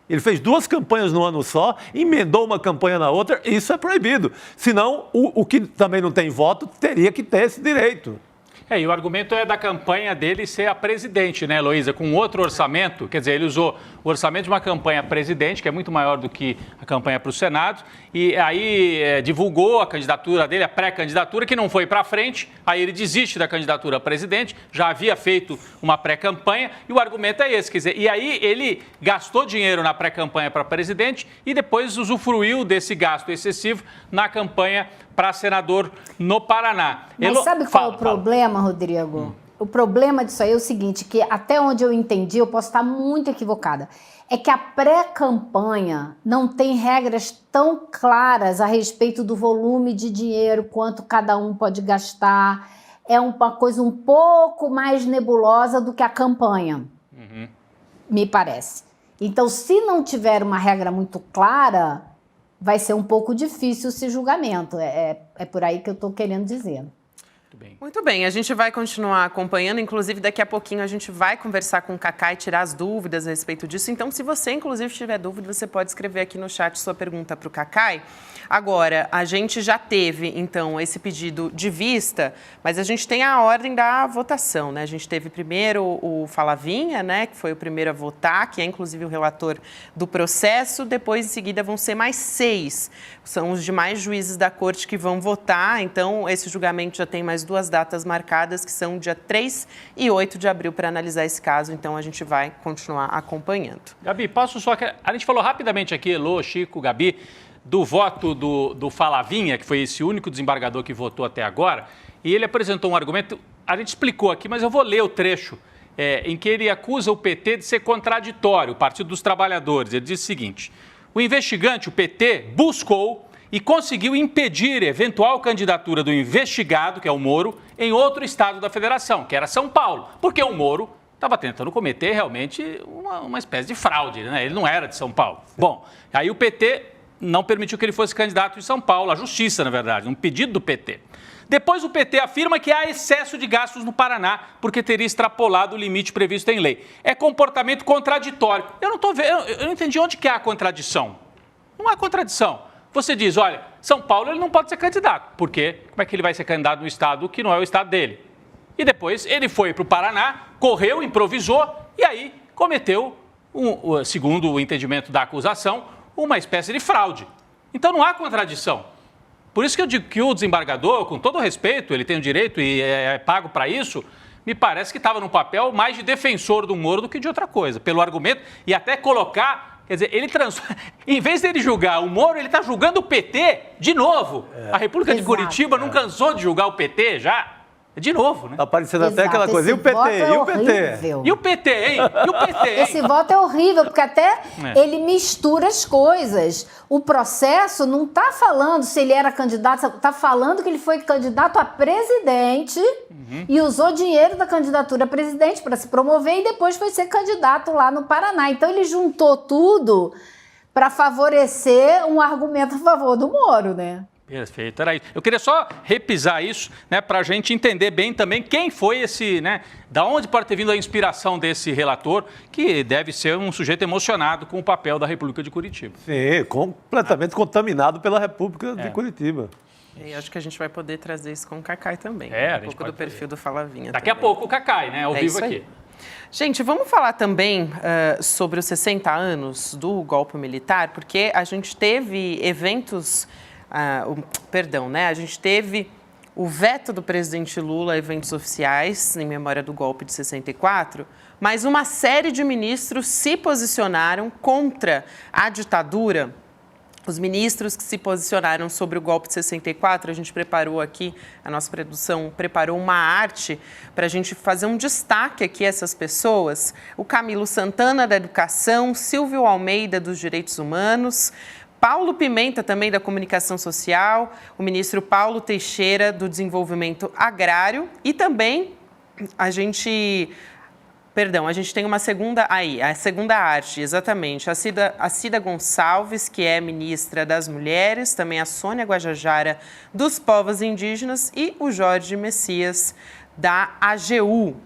Ele fez 2 campanhas no ano só, emendou uma campanha na outra, isso é proibido. Senão, o que também não tem voto teria que ter esse direito. E o argumento é da campanha dele ser a presidente, né, Heloísa? Com outro orçamento, quer dizer, ele usou o orçamento de uma campanha presidente, que é muito maior do que a campanha para o Senado, e aí divulgou a candidatura dele, a pré-candidatura, que não foi para frente, aí ele desiste da candidatura a presidente, já havia feito uma pré-campanha, e o argumento é esse, quer dizer, e aí ele gastou dinheiro na pré-campanha para presidente e depois usufruiu desse gasto excessivo na campanha para senador no Paraná. Mas sabe qual é o problema, Rodrigo? O problema disso aí é o seguinte, que até onde eu entendi, eu posso estar muito equivocada, é que a pré-campanha não tem regras tão claras a respeito do volume de dinheiro, quanto cada um pode gastar. É uma coisa um pouco mais nebulosa do que a campanha, me parece. Então, se não tiver uma regra muito clara, vai ser um pouco difícil esse julgamento. É por aí que eu estou querendo dizer. Muito bem, a gente vai continuar acompanhando, inclusive daqui a pouquinho a gente vai conversar com o Cacá e tirar as dúvidas a respeito disso. Então, se você, inclusive, tiver dúvida, você pode escrever aqui no chat sua pergunta para o Cacá. Agora, a gente já teve, então, esse pedido de vista, mas a gente tem a ordem da votação, né? A gente teve primeiro o Falavinha, né, que foi o primeiro a votar, que é, inclusive, o relator do processo. Depois, em seguida, vão ser mais 6. São os demais juízes da corte que vão votar. Então, esse julgamento já tem mais 2 datas marcadas, que são dia 3 e 8 de abril, para analisar esse caso. Então, a gente vai continuar acompanhando. Gabi, posso só... A gente falou rapidamente aqui, Elô, Chico, Gabi, do voto do Falavinha, que foi esse único desembargador que votou até agora, e ele apresentou um argumento, a gente explicou aqui, mas eu vou ler o trecho, em que ele acusa o PT de ser contraditório, o Partido dos Trabalhadores. Ele diz o seguinte: o investigante, o PT, buscou e conseguiu impedir eventual candidatura do investigado, que é o Moro, em outro estado da federação, que era São Paulo, porque o Moro estava tentando cometer realmente uma espécie de fraude, né? Ele não era de São Paulo. Bom, aí o PT não permitiu que ele fosse candidato em São Paulo, a justiça, na verdade, um pedido do PT. Depois o PT afirma que há excesso de gastos no Paraná, porque teria extrapolado o limite previsto em lei. É comportamento contraditório. Eu não estou vendo, eu não entendi onde que há a contradição. Não há contradição. Você diz, olha, São Paulo ele não pode ser candidato, porque como é que ele vai ser candidato no estado que não é o estado dele? E depois ele foi para o Paraná, correu, improvisou e aí cometeu, segundo o entendimento da acusação, uma espécie de fraude. Então não há contradição. Por isso que eu digo que o desembargador, com todo respeito, ele tem o direito e é pago para isso, me parece que estava num papel mais de defensor do Moro do que de outra coisa, pelo argumento, e até colocar, quer dizer, ele em vez dele julgar o Moro, ele está julgando o PT de novo. A República de Curitiba não cansou de julgar o PT já? De novo, né? Tá aparecendo até aquela coisa. E o PT? E o PT? E o PT, hein? E o PT, hein? Esse voto é horrível, porque até ele mistura as coisas. O processo não está falando se ele era candidato, está falando que ele foi candidato a presidente e usou dinheiro da candidatura a presidente para se promover e depois foi ser candidato lá no Paraná. Então ele juntou tudo para favorecer um argumento a favor do Moro, né? Perfeito, era isso. Eu queria só repisar isso, né, para a gente entender bem também quem foi esse, né, da onde pode ter vindo a inspiração desse relator, que deve ser um sujeito emocionado com o papel da República de Curitiba. Sim, completamente contaminado pela República de Curitiba. E acho que a gente vai poder trazer isso com o Cacai também. Um pouco do perfil do Falavinha. Daqui a pouco o Cacai, né, ao vivo aqui. Gente, vamos falar também sobre os 60 anos do golpe militar, porque a gente teve eventos... a gente teve o veto do presidente Lula a eventos oficiais em memória do golpe de 64, mas uma série de ministros se posicionaram contra a ditadura. Os ministros que se posicionaram sobre o golpe de 64, a gente preparou aqui, a nossa produção preparou uma arte para a gente fazer um destaque aqui a essas pessoas. O Camilo Santana, da Educação, Silvio Almeida, dos Direitos Humanos, Paulo Pimenta, também da Comunicação Social, o ministro Paulo Teixeira, do Desenvolvimento Agrário, e também a gente Perdão, a gente tem uma segunda... Aí, a segunda arte, exatamente. A Cida Gonçalves, que é ministra das Mulheres, também a Sônia Guajajara, dos Povos Indígenas, e o Jorge Messias, da AGU.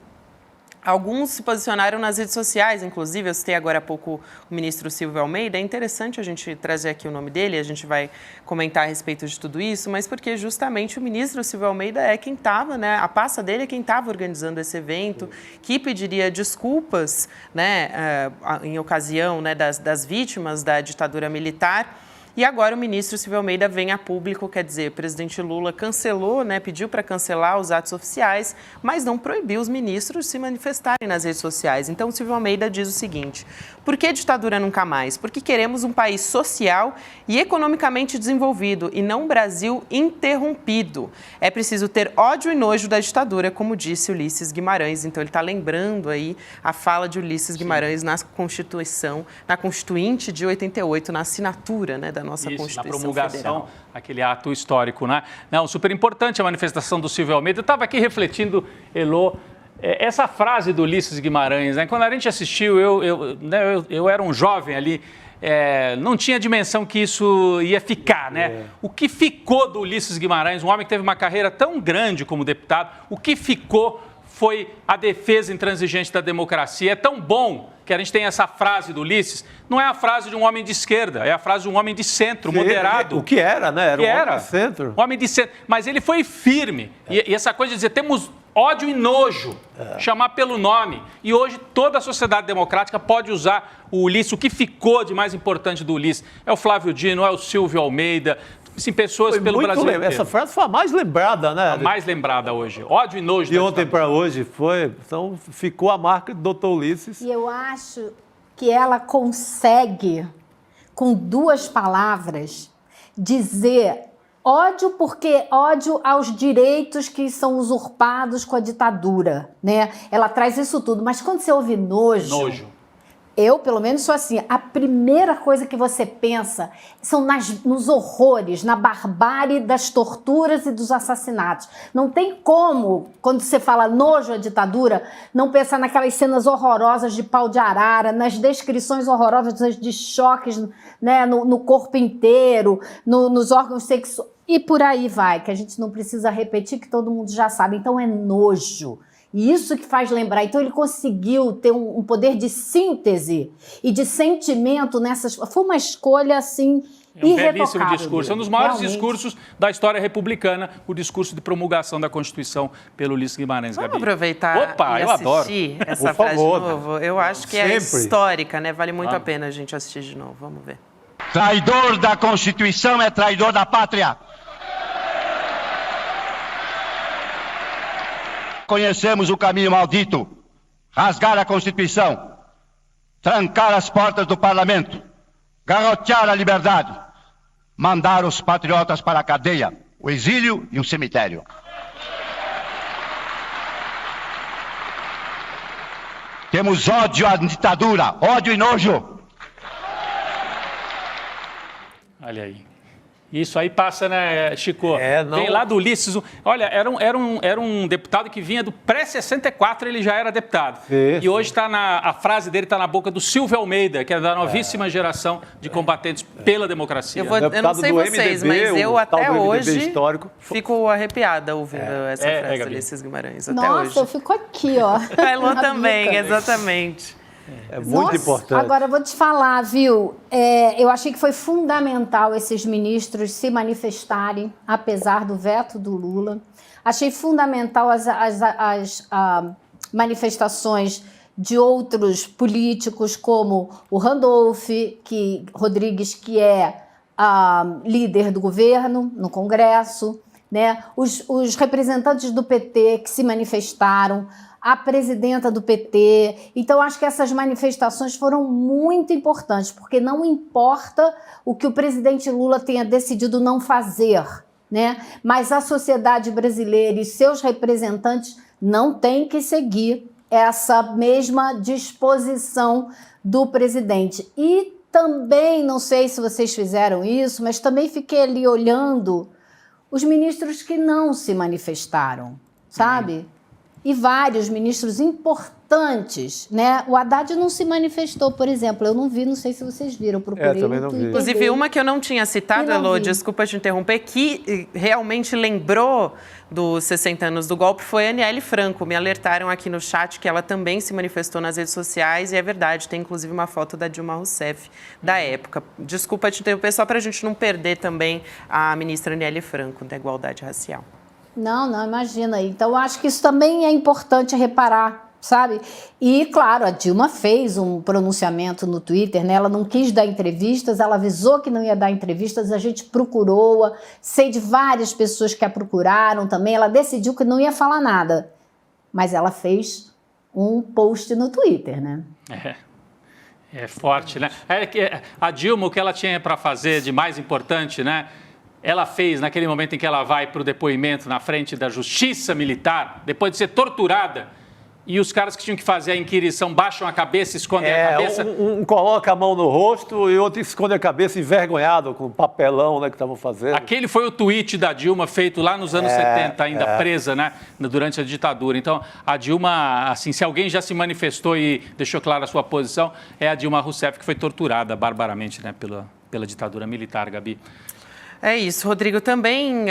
Alguns se posicionaram nas redes sociais, inclusive, eu citei agora há pouco o ministro Silvio Almeida. É interessante a gente trazer aqui o nome dele, a gente vai comentar a respeito de tudo isso, mas porque justamente o ministro Silvio Almeida é quem estava, né, a pasta dele é quem estava organizando esse evento, que pediria desculpas, né, em ocasião, né, das vítimas da ditadura militar. E agora o ministro Silvio Almeida vem a público, quer dizer, o presidente Lula cancelou, né, pediu para cancelar os atos oficiais, mas não proibiu os ministros de se manifestarem nas redes sociais. Então, o Silvio Almeida diz o seguinte: por que ditadura nunca mais? Porque queremos um país social e economicamente desenvolvido e não um Brasil interrompido. É preciso ter ódio e nojo da ditadura, como disse Ulisses Guimarães. Então, ele está lembrando aí a fala de Ulisses Guimarães na Constituição, na Constituinte de 88, na assinatura, né, da nossa Constituição na promulgação, federal. aquele ato histórico, né? Não, super importante a manifestação do Silvio Almeida. Eu estava aqui refletindo, Elô, essa frase do Ulisses Guimarães, né? Quando a gente assistiu, eu era um jovem ali, não tinha dimensão que isso ia ficar, né? O que ficou do Ulisses Guimarães, um homem que teve uma carreira tão grande como deputado, o que ficou foi a defesa intransigente da democracia. É tão bom que a gente tem essa frase do Ulisses, não é a frase de um homem de esquerda, é a frase de um homem de centro, moderado. O que era, né? Era um homem de centro. Um homem de centro. Mas ele foi firme. E essa coisa de dizer, temos ódio e nojo, chamar pelo nome. E hoje toda a sociedade democrática pode usar o Ulisses. O que ficou de mais importante do Ulisses é o Flávio Dino, é o Silvio Almeida, assim, pessoas foi pelo Brasil inteiro. Essa frase foi a mais lembrada, né? A mais lembrada hoje. Ódio e nojo. De ontem para hoje foi. Então ficou a marca do Dr. Ulisses. E eu acho que ela consegue, com duas palavras, dizer ódio, porque ódio aos direitos que são usurpados com a ditadura, né? Ela traz isso tudo. Mas quando você ouve nojo. Eu, pelo menos, sou assim, a primeira coisa que você pensa são nos horrores, na barbárie das torturas e dos assassinatos. Não tem como, quando você fala nojo à ditadura, não pensar naquelas cenas horrorosas de pau de arara, nas descrições horrorosas de choques, né, no corpo inteiro, nos órgãos sexuais, e por aí vai, que a gente não precisa repetir, que todo mundo já sabe. Então é nojo. E isso que faz lembrar. Então ele conseguiu ter um poder de síntese e de sentimento nessas... Foi uma escolha, assim, irretocável. Belíssimo discurso. É um dos maiores discursos da história republicana, o discurso de promulgação da Constituição pelo Ulisses Guimarães, Gabi. Vamos aproveitar e assistir essa frase de novo? Eu acho que é histórica, né? Vale muito a pena a gente assistir de novo. Vamos ver. Traidor da Constituição é traidor da pátria. Conhecemos o caminho maldito, rasgar a Constituição, trancar as portas do Parlamento, garrotear a liberdade, mandar os patriotas para a cadeia, o exílio e o cemitério. Temos ódio à ditadura, ódio e nojo. Olha aí. Isso aí passa, né, Chico? Não... Vem lá do Ulisses. Olha, era um deputado que vinha do pré-64, ele já era deputado. Isso. E hoje a frase dele está na boca do Silvio Almeida, que é da novíssima geração de combatentes pela democracia. Eu não sei vocês, mas eu até hoje fico arrepiada ouvindo essa frase do Ulisses Guimarães. Até hoje. Nossa, eu fico aqui, ó. A Elô também, exatamente. É muito importante. Agora, eu vou te falar, viu? Eu achei que foi fundamental esses ministros se manifestarem, apesar do veto do Lula. Achei fundamental as manifestações de outros políticos, como o Randolph Rodrigues, que é líder do governo no Congresso, né? Os representantes do PT que se manifestaram, a presidenta do PT. Então, acho que essas manifestações foram muito importantes, porque não importa o que o presidente Lula tenha decidido não fazer, né? Mas a sociedade brasileira e seus representantes não têm que seguir essa mesma disposição do presidente. E também, não sei se vocês fizeram isso, mas também fiquei ali olhando os ministros que não se manifestaram, sabe? E vários ministros importantes importantes, né? O Haddad não se manifestou, por exemplo. Eu não vi, não sei se vocês viram, eu procurei também no não vi. Twitter Inclusive, dele. uma que eu não tinha citado, Elô, desculpa te interromper, que realmente lembrou dos 60 anos do golpe foi a Aniele Franco. Me alertaram aqui no chat que ela também se manifestou nas redes sociais e é verdade, tem inclusive uma foto da Dilma Rousseff da época. Desculpa te interromper, só para a gente não perder também a ministra Aniele Franco da Igualdade Racial. Não, imagina. Então, eu acho que isso também é importante reparar, sabe? E, claro, a Dilma fez um pronunciamento no Twitter, né? Ela não quis dar entrevistas, ela avisou que não ia dar entrevistas, a gente procurou-a, sei de várias pessoas que a procuraram também, ela decidiu que não ia falar nada, mas ela fez um post no Twitter, né? É forte, né? A Dilma, o que ela tinha para fazer de mais importante, né? Ela fez naquele momento em que ela vai para o depoimento na frente da Justiça Militar, depois de ser torturada, e os caras que tinham que fazer a inquirição baixam a cabeça, escondem a cabeça. Um coloca a mão no rosto e outro esconde a cabeça envergonhado com o papelão, né, que estavam fazendo. Aquele foi o tweet da Dilma feito lá nos anos 70, ainda presa, né, durante a ditadura. Então, a Dilma, assim, se alguém já se manifestou e deixou clara a sua posição, é a Dilma Rousseff, que foi torturada barbaramente, né, pela ditadura militar, Gabi. É isso, Rodrigo. Também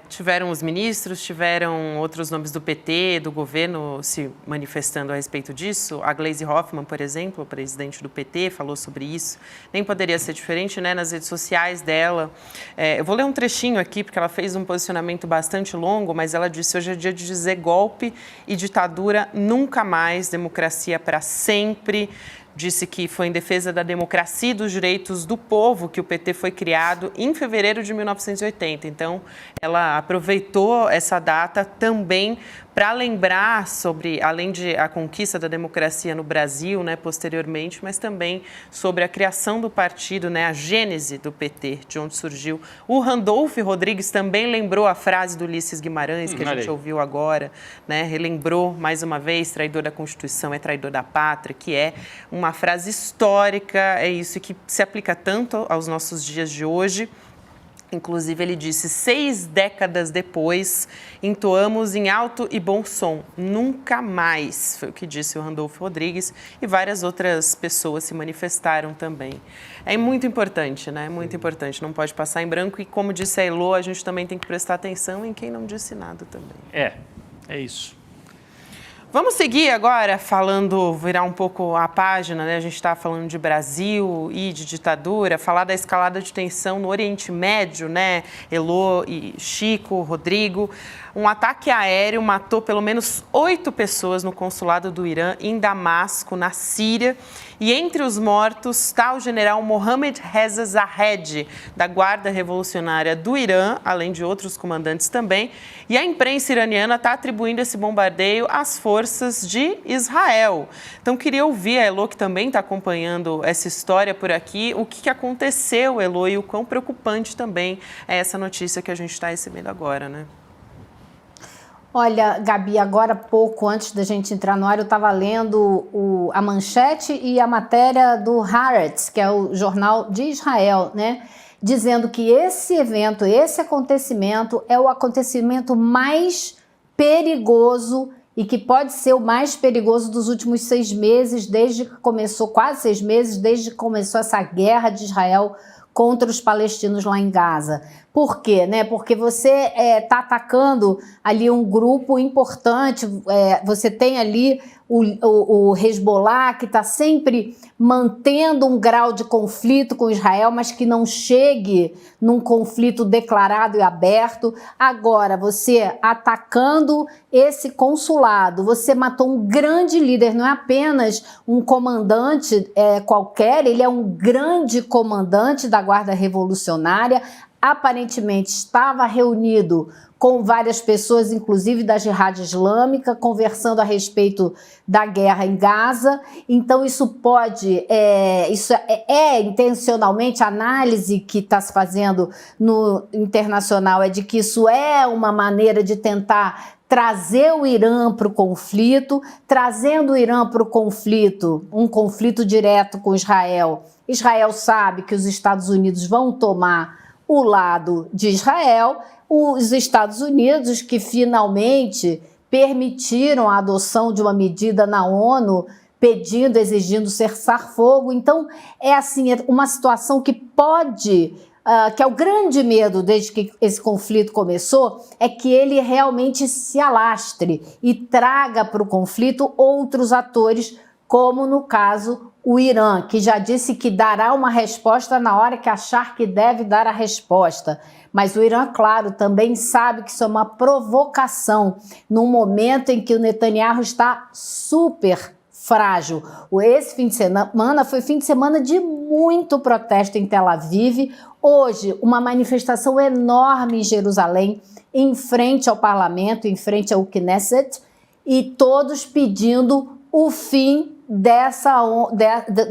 tiveram os ministros, tiveram outros nomes do PT, do governo se manifestando a respeito disso. A Gleisi Hoffmann, por exemplo, presidente do PT, falou sobre isso. Nem poderia ser diferente, né, nas redes sociais dela. Eu vou ler um trechinho aqui, porque ela fez um posicionamento bastante longo, mas ela disse: hoje é dia de dizer golpe e ditadura nunca mais, democracia para sempre. Disse que foi em defesa da democracia e dos direitos do povo que o PT foi criado em fevereiro de 1980. Então, ela aproveitou essa data também para lembrar sobre, além de a conquista da democracia no Brasil, né, posteriormente, mas também sobre a criação do partido, né, a gênese do PT, de onde surgiu. O Randolph Rodrigues também lembrou a frase do Ulisses Guimarães, que a gente ouviu agora, né, relembrou mais uma vez: traidor da Constituição é traidor da pátria, que é uma frase histórica, é isso que se aplica tanto aos nossos dias de hoje. Inclusive, ele disse: 6 décadas depois, entoamos em alto e bom som, nunca mais. Foi o que disse o Randolph Rodrigues, e várias outras pessoas se manifestaram também. É muito importante, né? Muito importante, não pode passar em branco. E como disse a Elô, a gente também tem que prestar atenção em quem não disse nada também. É isso. Vamos seguir agora virar um pouco a página, né? A gente está falando de Brasil e de ditadura, falar da escalada de tensão no Oriente Médio, né? Elô e Chico, Rodrigo. Um ataque aéreo matou pelo menos 8 pessoas no consulado do Irã em Damasco, na Síria. E entre os mortos está o general Mohammad Reza Zahed, da Guarda Revolucionária do Irã, além de outros comandantes também. E a imprensa iraniana está atribuindo esse bombardeio às forças de Israel. Então, queria ouvir a Elô, que também está acompanhando essa história por aqui, o que aconteceu, Elô, e o quão preocupante também é essa notícia que a gente está recebendo agora, né? Olha, Gabi, agora há pouco, antes da gente entrar no ar, eu estava lendo a manchete e a matéria do Haaretz, que é o jornal de Israel, né? Dizendo que esse evento, esse acontecimento é o acontecimento mais perigoso e que pode ser o mais perigoso dos últimos 6 meses, desde que começou, quase 6 meses, desde que começou essa guerra de Israel contra os palestinos lá em Gaza. Por quê? Né? Porque você está atacando ali um grupo importante, você tem ali o Hezbollah, que está sempre mantendo um grau de conflito com Israel, mas que não chegue num conflito declarado e aberto. Agora, você atacando esse consulado, você matou um grande líder, não é apenas um comandante qualquer, ele é um grande comandante da Guarda Revolucionária. Aparentemente estava reunido com várias pessoas, inclusive da Jihad Islâmica, conversando a respeito da guerra em Gaza. Então isso é intencionalmente, a análise que está se fazendo no internacional é de que isso é uma maneira de tentar trazer o Irã para o conflito, trazendo o Irã para o conflito, um conflito direto com Israel. Israel sabe que os Estados Unidos vão tomar o lado de Israel, os Estados Unidos que finalmente permitiram a adoção de uma medida na ONU pedindo, exigindo cessar-fogo. Então, é assim, é uma situação que pode, que é o grande medo desde que esse conflito começou, é que ele realmente se alastre e traga para o conflito outros atores, como no caso o Irã, que já disse que dará uma resposta na hora que achar que deve dar a resposta. Mas o Irã, claro, também sabe que isso é uma provocação num momento em que o Netanyahu está super frágil. Esse fim de semana foi fim de semana de muito protesto em Tel Aviv. Hoje, uma manifestação enorme em Jerusalém, em frente ao parlamento, em frente ao Knesset, e todos pedindo o fim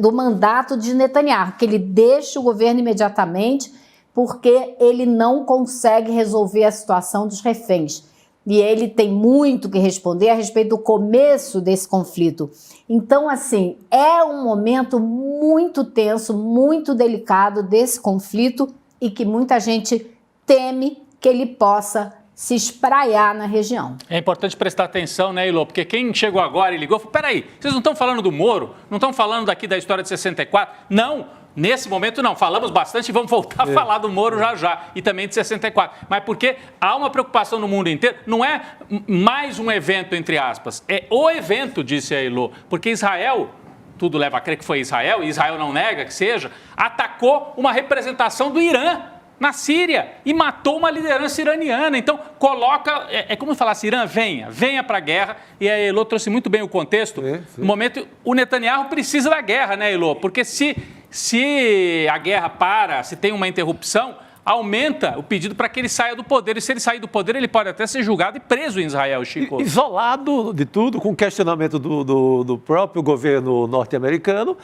do mandato de Netanyahu, que ele deixe o governo imediatamente, porque ele não consegue resolver a situação dos reféns. E ele tem muito que responder a respeito do começo desse conflito. Então, assim, é um momento muito tenso, muito delicado desse conflito e que muita gente teme que ele possa se espraiar na região. É importante prestar atenção, né, Ilô? Porque quem chegou agora e ligou, falou, peraí, vocês não estão falando do Moro? Não estão falando daqui da história de 64? Não! Nesse momento, não. Falamos bastante e vamos voltar a falar do Moro já. E também de 64. Mas porque há uma preocupação no mundo inteiro. Não é mais um evento, entre aspas. É o evento, disse a Ilô. Porque Israel, tudo leva a crer que foi Israel, e Israel não nega que seja, atacou uma representação do Irã na Síria e matou uma liderança iraniana. Então, coloca... É como se falasse, Irã, venha para a guerra. E a Ilô trouxe muito bem o contexto. No momento, o Netanyahu precisa da guerra, né, Ilô? Porque se a guerra para, se tem uma interrupção, aumenta o pedido para que ele saia do poder. E se ele sair do poder, ele pode até ser julgado e preso em Israel, Chico. Isolado de tudo, com questionamento do próprio governo norte-americano,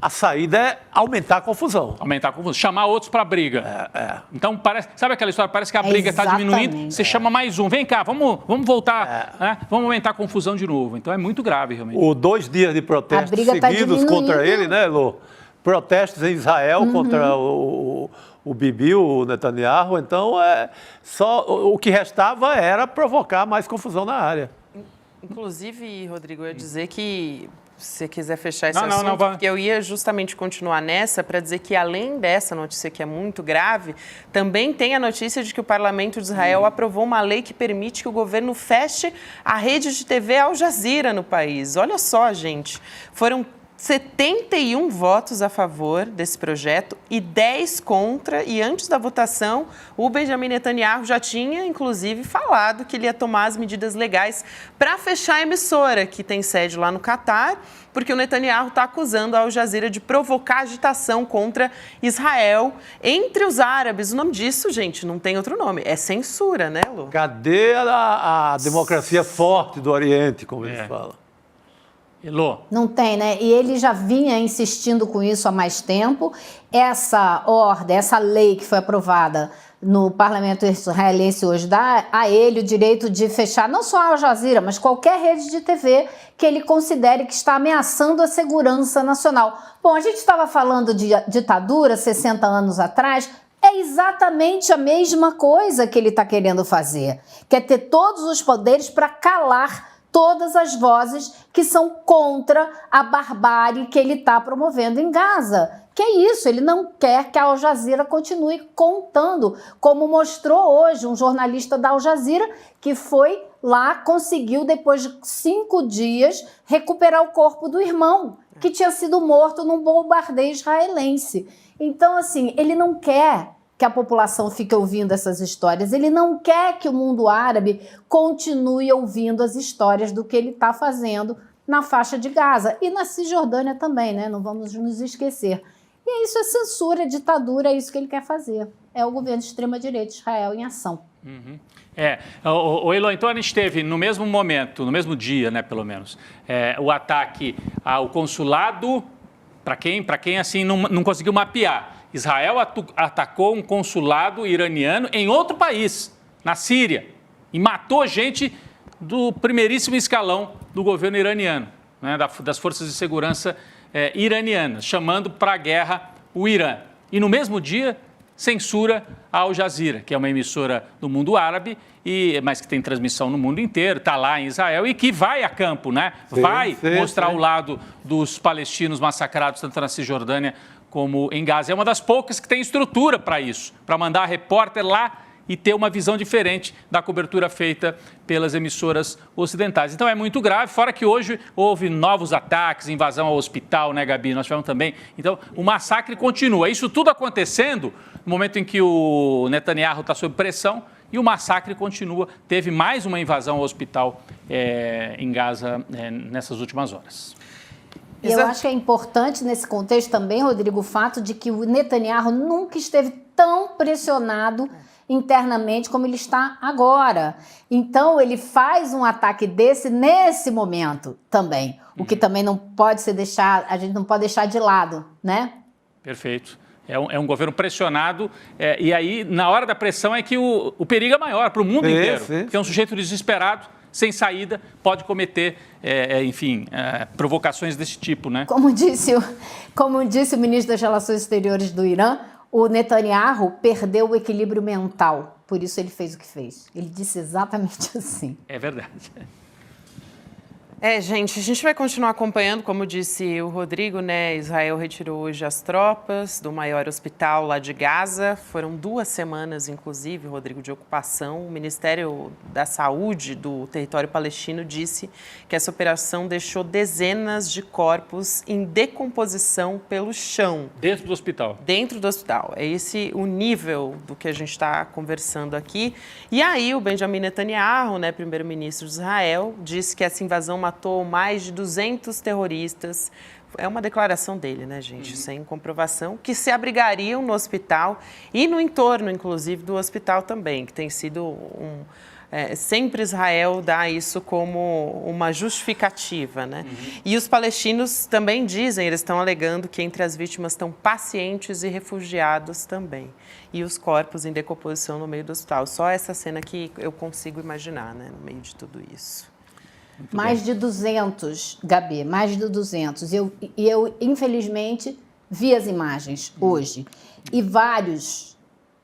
a saída é aumentar a confusão. Aumentar a confusão. Chamar outros para a briga. Então, sabe aquela história? Parece que a briga está diminuindo, você chama mais um. Vem cá, vamos voltar, né? Vamos aumentar a confusão de novo. Então, é muito grave, realmente. 2 dias de protestos seguidos contra ele, né, Lô? Protestos em Israel contra o Bibi, o Netanyahu. Então, só o que restava era provocar mais confusão na área. Inclusive, Rodrigo, eu ia dizer que, se você quiser fechar esse assunto, porque eu ia justamente continuar nessa para dizer que, além dessa notícia que é muito grave, também tem a notícia de que o Parlamento de Israel aprovou uma lei que permite que o governo feche a rede de TV Al Jazeera no país. Olha só, gente, foram 71 votos a favor desse projeto e 10 contra, e antes da votação, o Benjamin Netanyahu já tinha, inclusive, falado que ele ia tomar as medidas legais para fechar a emissora, que tem sede lá no Catar, porque o Netanyahu está acusando a Al Jazeera de provocar agitação contra Israel entre os árabes. O nome disso, gente, não tem outro nome, é censura, né, Lu? Cadê a democracia forte do Oriente, como eles falam? Elô. Não tem, né? E ele já vinha insistindo com isso há mais tempo. Essa ordem, essa lei que foi aprovada no parlamento israelense hoje dá a ele o direito de fechar não só a Al Jazeera, mas qualquer rede de TV que ele considere que está ameaçando a segurança nacional. Bom, a gente estava falando de ditadura 60 anos atrás. É exatamente a mesma coisa que ele está querendo fazer. Quer ter todos os poderes para calar todas as vozes que são contra a barbárie que ele está promovendo em Gaza. Que é isso, ele não quer que a Al Jazeera continue contando, como mostrou hoje um jornalista da Al Jazeera que foi lá, conseguiu, depois de 5 dias, recuperar o corpo do irmão, que tinha sido morto num bombardeio israelense. Então, assim, ele não quer que a população fique ouvindo essas histórias. Ele não quer que o mundo árabe continue ouvindo as histórias do que ele está fazendo na faixa de Gaza. E na Cisjordânia também, né? Não vamos nos esquecer. E isso é censura, é ditadura, é isso que ele quer fazer. É o governo de extrema-direita de Israel em ação. Elô, então a gente teve no mesmo momento, no mesmo dia, né, pelo menos, o ataque ao consulado, para quem assim não conseguiu mapear. Israel atacou um consulado iraniano em outro país, na Síria, e matou gente do primeiríssimo escalão do governo iraniano, né, das forças de segurança iranianas, chamando para a guerra o Irã. E no mesmo dia, censura a Al Jazeera, que é uma emissora do mundo árabe, mas que tem transmissão no mundo inteiro, está lá em Israel e que vai a campo, né? Vai mostrar o lado dos palestinos massacrados, tanto na Cisjordânia como em Gaza. É uma das poucas que tem estrutura para isso, para mandar repórter lá e ter uma visão diferente da cobertura feita pelas emissoras ocidentais. Então é muito grave, fora que hoje houve novos ataques, invasão ao hospital, né, Gabi? Nós tivemos também. Então o massacre continua. Isso tudo acontecendo no momento em que o Netanyahu está sob pressão e o massacre continua. Teve mais uma invasão ao hospital em Gaza nessas últimas horas. Eu acho que é importante nesse contexto também, Rodrigo, o fato de que o Netanyahu nunca esteve tão pressionado internamente como ele está agora. Então, ele faz um ataque desse nesse momento também, o que também não pode ser a gente não pode deixar de lado, né? Perfeito. É um governo pressionado e aí, na hora da pressão, é que o perigo é maior para o mundo inteiro. Porque é um sujeito desesperado, sem saída, pode cometer, provocações desse tipo, né? Como disse o ministro das Relações Exteriores do Irã, o Netanyahu perdeu o equilíbrio mental, por isso ele fez o que fez. Ele disse exatamente assim. É verdade. Gente, a gente vai continuar acompanhando, como disse o Rodrigo, né? Israel retirou hoje as tropas do maior hospital lá de Gaza. Foram 2 semanas, inclusive, Rodrigo, de ocupação. O Ministério da Saúde do território palestino disse que essa operação deixou dezenas de corpos em decomposição pelo chão. Dentro do hospital? Dentro do hospital. É esse o nível do que a gente está conversando aqui. E aí o Benjamin Netanyahu, né, primeiro-ministro de Israel, disse que essa invasão matou mais de 200 terroristas. É uma declaração dele, né, gente? Sem comprovação, que se abrigariam no hospital e no entorno, inclusive, do hospital também, que tem sido sempre Israel dá isso como uma justificativa, né? E os palestinos também dizem, eles estão alegando que entre as vítimas estão pacientes e refugiados também. E os corpos em decomposição no meio do hospital. Só essa cena que eu consigo imaginar, né, no meio de tudo isso. Mais de 200, Gabi, mais de 200. Eu, infelizmente, vi as imagens hoje. E vários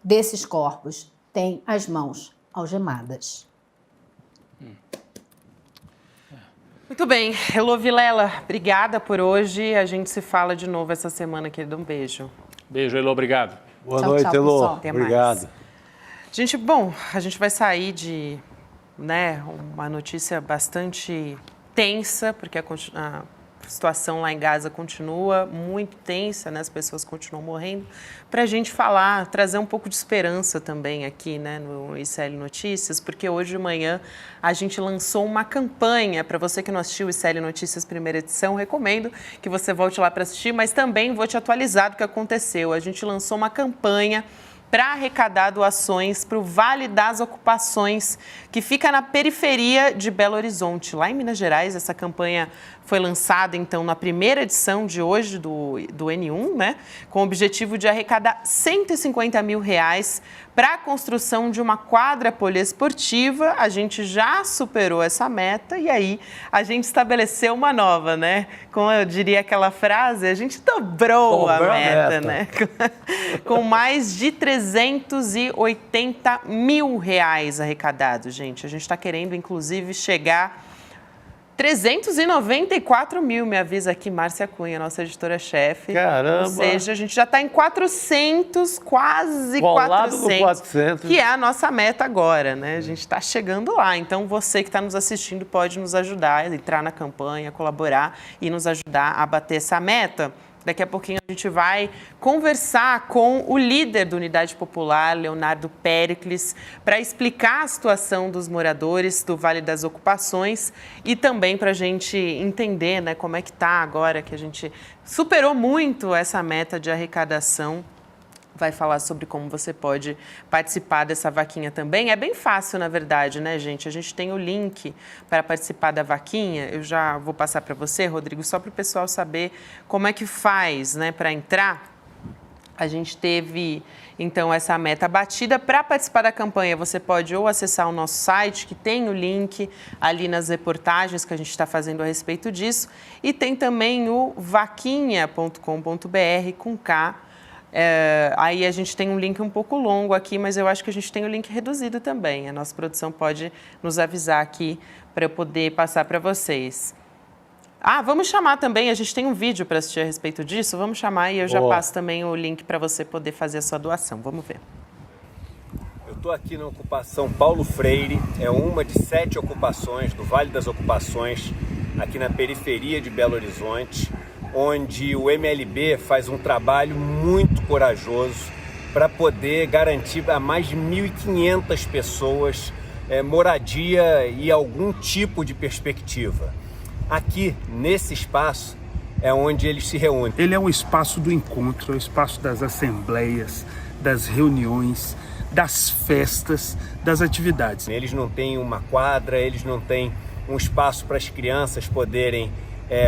desses corpos têm as mãos algemadas. Muito bem. Elô Vilela, obrigada por hoje. A gente se fala de novo essa semana, querido. Um beijo. Beijo, Elô. Obrigado. Boa noite, Elô. Obrigado. Gente, a gente vai sair de... uma notícia bastante tensa, porque a situação lá em Gaza continua muito tensa, né? As pessoas continuam morrendo, para a gente trazer um pouco de esperança também aqui, né, no ICL Notícias, porque hoje de manhã a gente lançou uma campanha. Para você que não assistiu o ICL Notícias primeira edição, recomendo que você volte lá para assistir, mas também vou te atualizar do que aconteceu. A gente lançou uma campanha para arrecadar doações para o Vale das Ocupações, que fica na periferia de Belo Horizonte, lá em Minas Gerais. Essa campanha foi lançada, então, na primeira edição de hoje do N1, né, com o objetivo de arrecadar R$150 mil para a construção de uma quadra poliesportiva. A gente já superou essa meta e aí a gente estabeleceu uma nova, né? Como eu diria aquela frase, a gente dobrou a meta, né? Com mais de R$380 mil arrecadados, gente. A gente está querendo, inclusive, chegar 394 mil, me avisa aqui Márcia Cunha, nossa editora-chefe. Caramba! Ou seja, a gente já está em 400, quase 400, que é a nossa meta agora, né? A gente está chegando lá. Então, você que está nos assistindo pode nos ajudar, entrar na campanha, colaborar e nos ajudar a bater essa meta. Daqui a pouquinho a gente vai conversar com o líder da Unidade Popular, Leonardo Péricles, para explicar a situação dos moradores do Vale das Ocupações e também para a gente entender, né, como é que está agora que a gente superou muito essa meta de arrecadação. Vai falar sobre como você pode participar dessa vaquinha também. É bem fácil, na verdade, né, gente? A gente tem o link para participar da vaquinha. Eu já vou passar para você, Rodrigo, só para o pessoal saber como é que faz, né, para entrar. A gente teve, então, essa meta batida. Para participar da campanha, você pode ou acessar o nosso site, que tem o link ali nas reportagens que a gente está fazendo a respeito disso, e tem também o vaquinha.com.br com K, Aí a gente tem um link um pouco longo aqui, mas eu acho que a gente tem o link reduzido também. A nossa produção pode nos avisar aqui para eu poder passar para vocês. Vamos chamar também, a gente tem um vídeo para assistir a respeito disso, vamos chamar e eu já passo também o link para você poder fazer a sua doação. Vamos ver. Eu estou aqui na ocupação Paulo Freire, é uma de 7 ocupações do Vale das Ocupações, aqui na periferia de Belo Horizonte, onde o MLB faz um trabalho muito corajoso para poder garantir a mais de 1.500 pessoas moradia e algum tipo de perspectiva. Aqui, nesse espaço, é onde eles se reúnem. Ele é um espaço do encontro, é o espaço das assembleias, das reuniões, das festas, das atividades. Eles não têm uma quadra, eles não têm um espaço para as crianças poderem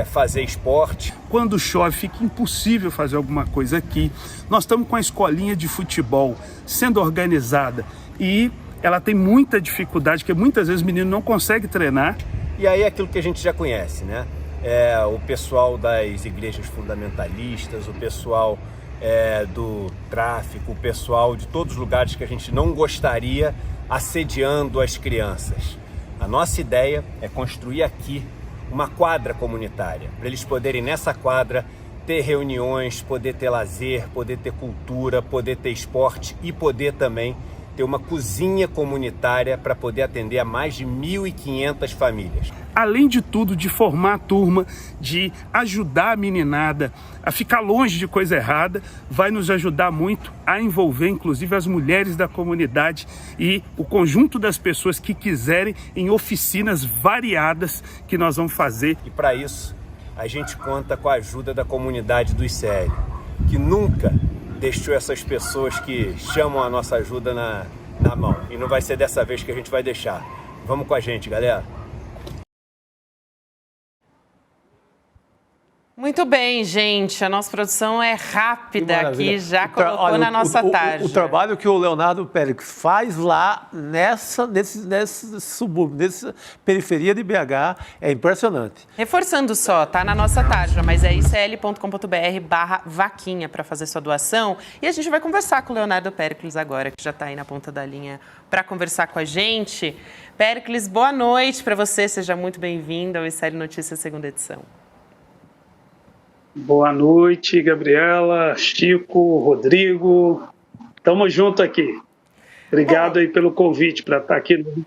fazer esporte. Quando chove, fica impossível fazer alguma coisa aqui. Nós estamos com a escolinha de futebol sendo organizada e ela tem muita dificuldade, porque muitas vezes o menino não consegue treinar. E aí é aquilo que a gente já conhece, né? O pessoal das igrejas fundamentalistas, o pessoal do tráfico, o pessoal de todos os lugares que a gente não gostaria assediando as crianças. A nossa ideia é construir aqui uma quadra comunitária, para eles poderem nessa quadra ter reuniões, poder ter lazer, poder ter cultura, poder ter esporte e poder também ter uma cozinha comunitária para poder atender a mais de 1.500 famílias. Além de tudo, de formar a turma, de ajudar a meninada a ficar longe de coisa errada, vai nos ajudar muito a envolver, inclusive, as mulheres da comunidade e o conjunto das pessoas que quiserem em oficinas variadas que nós vamos fazer. E para isso, a gente conta com a ajuda da comunidade do ICL, que nunca deixou essas pessoas que chamam a nossa ajuda na mão. E não vai ser dessa vez que a gente vai deixar. Vamos com a gente, galera. Muito bem, gente. A nossa produção é rápida aqui, já colocou na nossa tarde. O trabalho que o Leonardo Péricles faz lá nesse subúrbio, nessa periferia de BH, é impressionante. Reforçando só, tá na nossa tarja, mas é icl.com.br/vaquinha para fazer sua doação. E a gente vai conversar com o Leonardo Péricles agora, que já está aí na ponta da linha para conversar com a gente. Péricles, boa noite para você. Seja muito bem-vindo ao ICL Notícias, segunda edição. Boa noite, Gabriela, Chico, Rodrigo. Tamo junto aqui. Obrigado aí pelo convite para estar aqui no...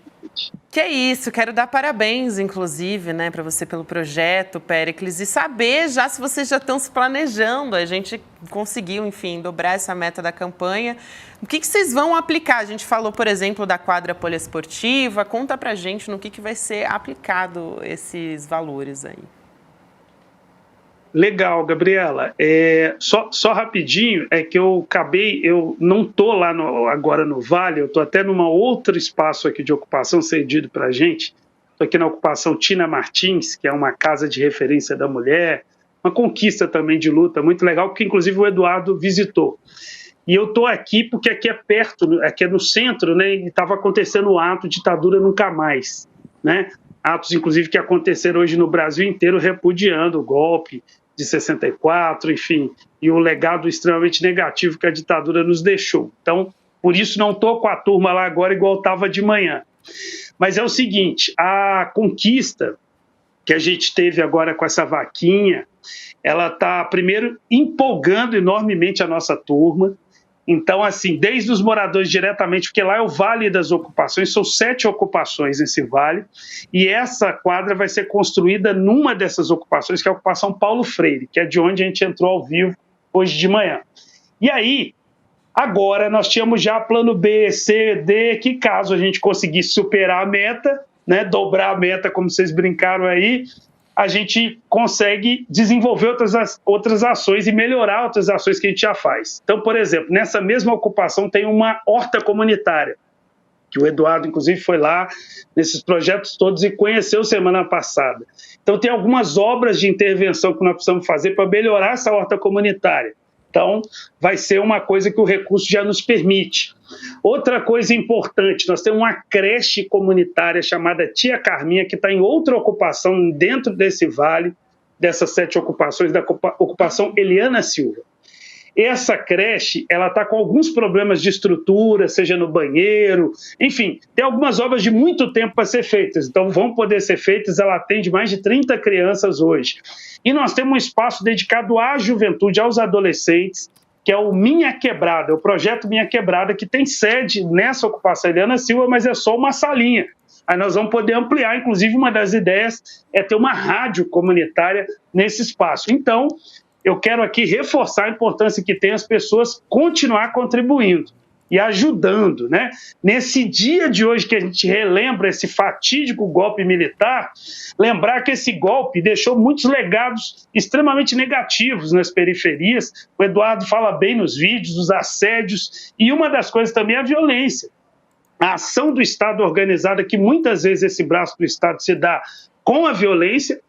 Que é isso, quero dar parabéns, inclusive, né, para você pelo projeto, Péricles, e saber já se vocês já estão se planejando. A gente conseguiu, enfim, dobrar essa meta da campanha. O que vocês vão aplicar? A gente falou, por exemplo, da quadra poliesportiva. Conta pra gente no que vai ser aplicado esses valores aí. Legal, Gabriela. Só rapidinho, é que eu não estou lá agora no Vale, eu estou até numa outro espaço aqui de ocupação cedido para a gente. Estou aqui na ocupação Tina Martins, que é uma casa de referência da mulher, uma conquista também de luta, muito legal, que inclusive o Eduardo visitou. E eu estou aqui porque aqui é perto, aqui é no centro, né, e estava acontecendo o ato Ditadura Nunca Mais, né? Atos, inclusive, que aconteceram hoje no Brasil inteiro repudiando o golpe de 64, enfim, e o legado extremamente negativo que a ditadura nos deixou. Então, por isso não estou com a turma lá agora igual estava de manhã. Mas é o seguinte, a conquista que a gente teve agora com essa vaquinha, ela está, primeiro, empolgando enormemente a nossa turma. Então, assim, desde os moradores diretamente, porque lá é o Vale das Ocupações, são 7 ocupações nesse vale, e essa quadra vai ser construída numa dessas ocupações, que é a ocupação Paulo Freire, que é de onde a gente entrou ao vivo hoje de manhã. E aí, agora nós tínhamos já plano B, C, D, que caso a gente conseguisse superar a meta, né, dobrar a meta, como vocês brincaram aí, a gente consegue desenvolver outras ações e melhorar outras ações que a gente já faz. Então, por exemplo, nessa mesma ocupação tem uma horta comunitária, que o Eduardo, inclusive, foi lá nesses projetos todos e conheceu semana passada. Então, tem algumas obras de intervenção que nós precisamos fazer para melhorar essa horta comunitária. Então, vai ser uma coisa que o recurso já nos permite. Outra coisa importante, nós temos uma creche comunitária chamada Tia Carminha, que está em outra ocupação dentro desse vale, dessas 7 ocupações, da ocupação Eliana Silva. essa creche, ela está com alguns problemas de estrutura, seja no banheiro, enfim, tem algumas obras de muito tempo para ser feitas, então vão poder ser feitas, ela atende mais de 30 crianças hoje. E nós temos um espaço dedicado à juventude, aos adolescentes, que é o Minha Quebrada, é o projeto Minha Quebrada, que tem sede nessa ocupação Eliana Silva, mas é só uma salinha. Aí nós vamos poder ampliar, inclusive uma das ideias é ter uma rádio comunitária nesse espaço. Então, eu quero aqui reforçar a importância que tem as pessoas continuar contribuindo e ajudando, né? Nesse dia de hoje que a gente relembra esse fatídico golpe militar, lembrar que esse golpe deixou muitos legados extremamente negativos nas periferias. O Eduardo fala bem nos vídeos, os assédios, e uma das coisas também é a violência. A ação do Estado organizada, que muitas vezes esse braço do Estado se dá com a violência,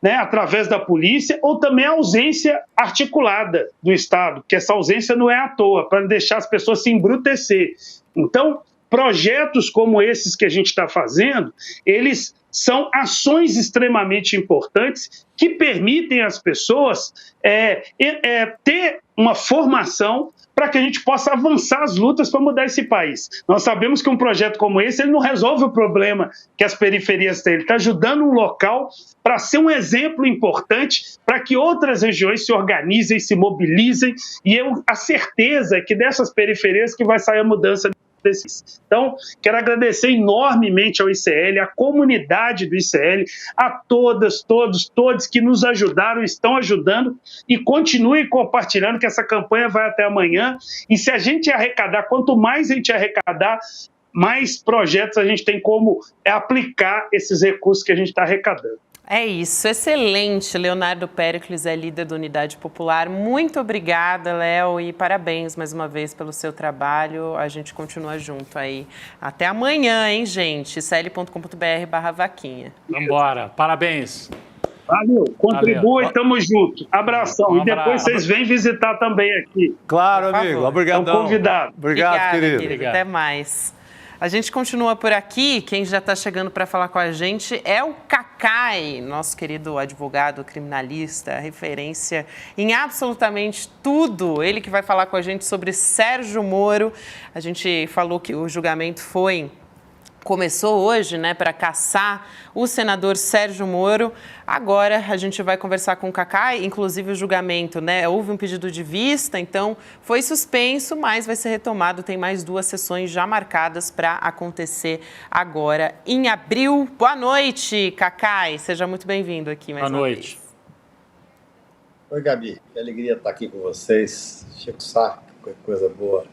né, através da polícia, ou também a ausência articulada do Estado, que essa ausência não é à toa, para deixar as pessoas se embrutecer. Então, projetos como esses que a gente está fazendo, eles são ações extremamente importantes que permitem às pessoas ter uma formação para que a gente possa avançar as lutas para mudar esse país. Nós sabemos que um projeto como esse ele não resolve o problema que as periferias têm, ele está ajudando um local para ser um exemplo importante para que outras regiões se organizem, se mobilizem, e a certeza é que dessas periferias que vai sair a mudança. Então, quero agradecer enormemente ao ICL, à comunidade do ICL, a todas, todos que nos ajudaram, estão ajudando, e continuem compartilhando, que essa campanha vai até amanhã. E se a gente arrecadar, quanto mais a gente arrecadar, mais projetos a gente tem como aplicar esses recursos que a gente está arrecadando. É isso, excelente. Leonardo Péricles é líder da Unidade Popular. Muito obrigada, Léo, e parabéns mais uma vez pelo seu trabalho. A gente continua junto aí. Até amanhã, hein, gente? icl.com.br/vaquinha. Vambora, parabéns. Valeu, contribui, tamo junto. Abração. E depois vocês vêm visitar também aqui. Claro, amigo. Obrigado. Estão convidados. Obrigado, querido. Obrigado. Até mais. A gente continua por aqui. Quem já está chegando para falar com a gente é o Cacai, nosso querido advogado criminalista, referência em absolutamente tudo. Ele que vai falar com a gente sobre Sérgio Moro. A gente falou que o julgamento começou hoje, né, para caçar o senador Sérgio Moro. Agora a gente vai conversar com o Cacai, inclusive o julgamento, né? Houve um pedido de vista, então foi suspenso, mas vai ser retomado. Tem mais 2 sessões já marcadas para acontecer agora em abril. Boa noite, Cacai. Seja muito bem-vindo aqui mais uma vez. Oi, Gabi. Que alegria estar aqui com vocês. Chico Sá, que coisa boa.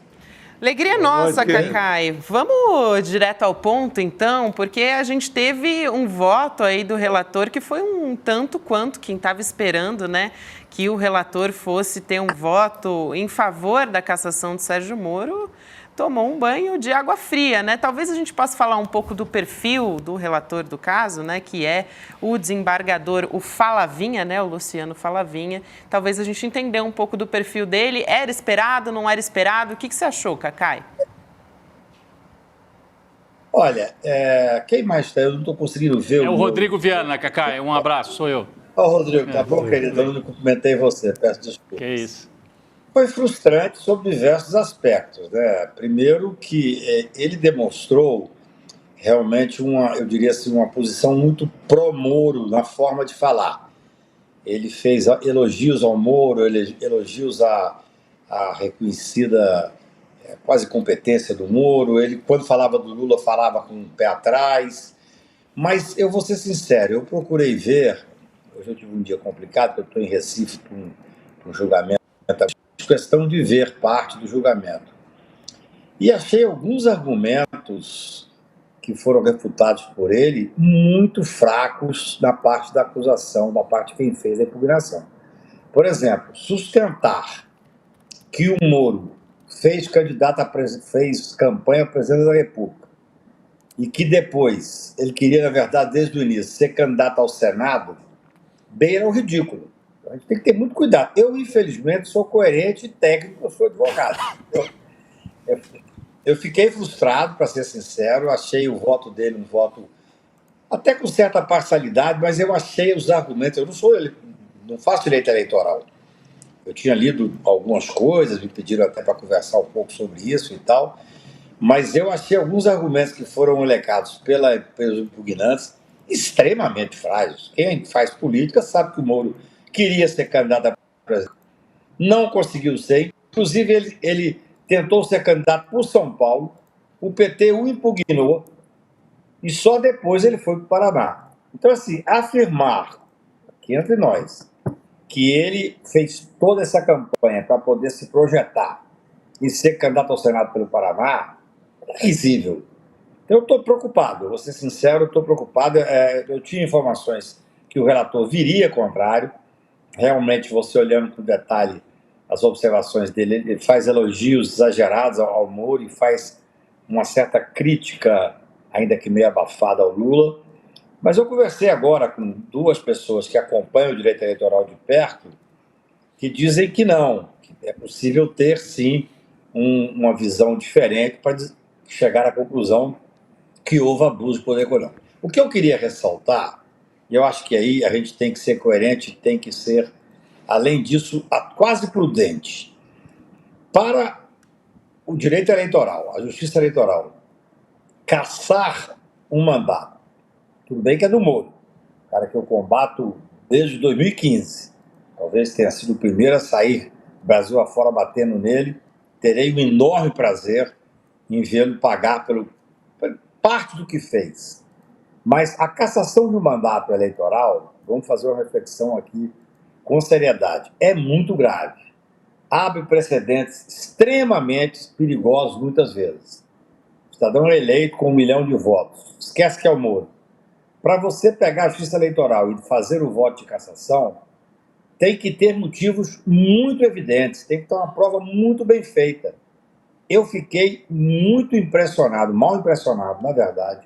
Alegria nossa, Cacai. Vamos direto ao ponto, então, porque a gente teve um voto aí do relator que foi um tanto quanto quem estava esperando, né, que o relator fosse ter um voto em favor da cassação de Sérgio Moro, tomou um banho de água fria, né? Talvez a gente possa falar um pouco do perfil do relator do caso, né, que é o desembargador, o Falavinha, né, o Luciano Falavinha. Talvez a gente entender um pouco do perfil dele. Era esperado, não era esperado? O que você achou, Cacai? Olha, quem mais está? Eu não estou conseguindo ver. É o Rodrigo Viana, Cacai. Um abraço, sou eu. Ó, Rodrigo, tá bom, querido? Eu não cumprimentei você, peço desculpas. Que isso. Foi frustrante sob diversos aspectos, né? Primeiro que ele demonstrou realmente eu diria assim, uma posição muito pró-Moro na forma de falar. Ele fez elogios ao Moro, elogios à reconhecida quase competência do Moro. Ele, quando falava do Lula, falava com o pé atrás. Mas eu vou ser sincero, eu procurei ver, hoje eu tive um dia complicado, porque eu estou em Recife para um julgamento, questão de ver parte do julgamento. E achei alguns argumentos que foram refutados por ele muito fracos na parte da acusação, da parte de quem fez a impugnação. Por exemplo, sustentar que o Moro fez campanha à presidência da República e que depois ele queria, na verdade, desde o início, ser candidato ao Senado, beira o ridículo. A gente tem que ter muito cuidado. Eu, infelizmente, sou coerente e técnico, eu sou advogado. Eu fiquei frustrado, para ser sincero, achei o voto dele um voto até com certa parcialidade, mas eu achei os argumentos, eu não faço direito eleitoral. Eu tinha lido algumas coisas, me pediram até para conversar um pouco sobre isso e tal, mas eu achei alguns argumentos que foram alegados pelos impugnantes extremamente frágeis. Quem faz política sabe que o Moro queria ser candidato a presidente, não conseguiu ser, inclusive ele tentou ser candidato por São Paulo, o PT o impugnou e só depois ele foi para o Paraná. Então, assim, afirmar aqui entre nós que ele fez toda essa campanha para poder se projetar e ser candidato ao Senado pelo Paraná é risível. Então, eu estou preocupado, vou ser sincero, estou preocupado. Eu tinha informações que o relator viria contrário. Realmente, você olhando com detalhe as observações dele, ele faz elogios exagerados ao Moro e faz uma certa crítica, ainda que meio abafada, ao Lula. Mas eu conversei agora com duas pessoas que acompanham o direito eleitoral de perto, que dizem que não, que é possível ter, sim, uma visão diferente para chegar à conclusão que houve abuso de poder econômico. O que eu queria ressaltar, e eu acho que aí a gente tem que ser coerente, tem que ser, além disso, quase prudente. Para o direito eleitoral, a justiça eleitoral, cassar um mandato, tudo bem que é do Moro, cara que eu combato desde 2015. Talvez tenha sido o primeiro a sair Brasil afora batendo nele. Terei um enorme prazer em vê-lo pagar por parte do que fez. Mas a cassação de um mandato eleitoral, vamos fazer uma reflexão aqui com seriedade, é muito grave. Abre precedentes extremamente perigosos muitas vezes. O cidadão é eleito com 1 milhão de votos. Esquece que é o Moro. Para você pegar a justiça eleitoral e fazer o voto de cassação, tem que ter motivos muito evidentes, tem que ter uma prova muito bem feita. Eu fiquei muito impressionado, mal impressionado, na verdade,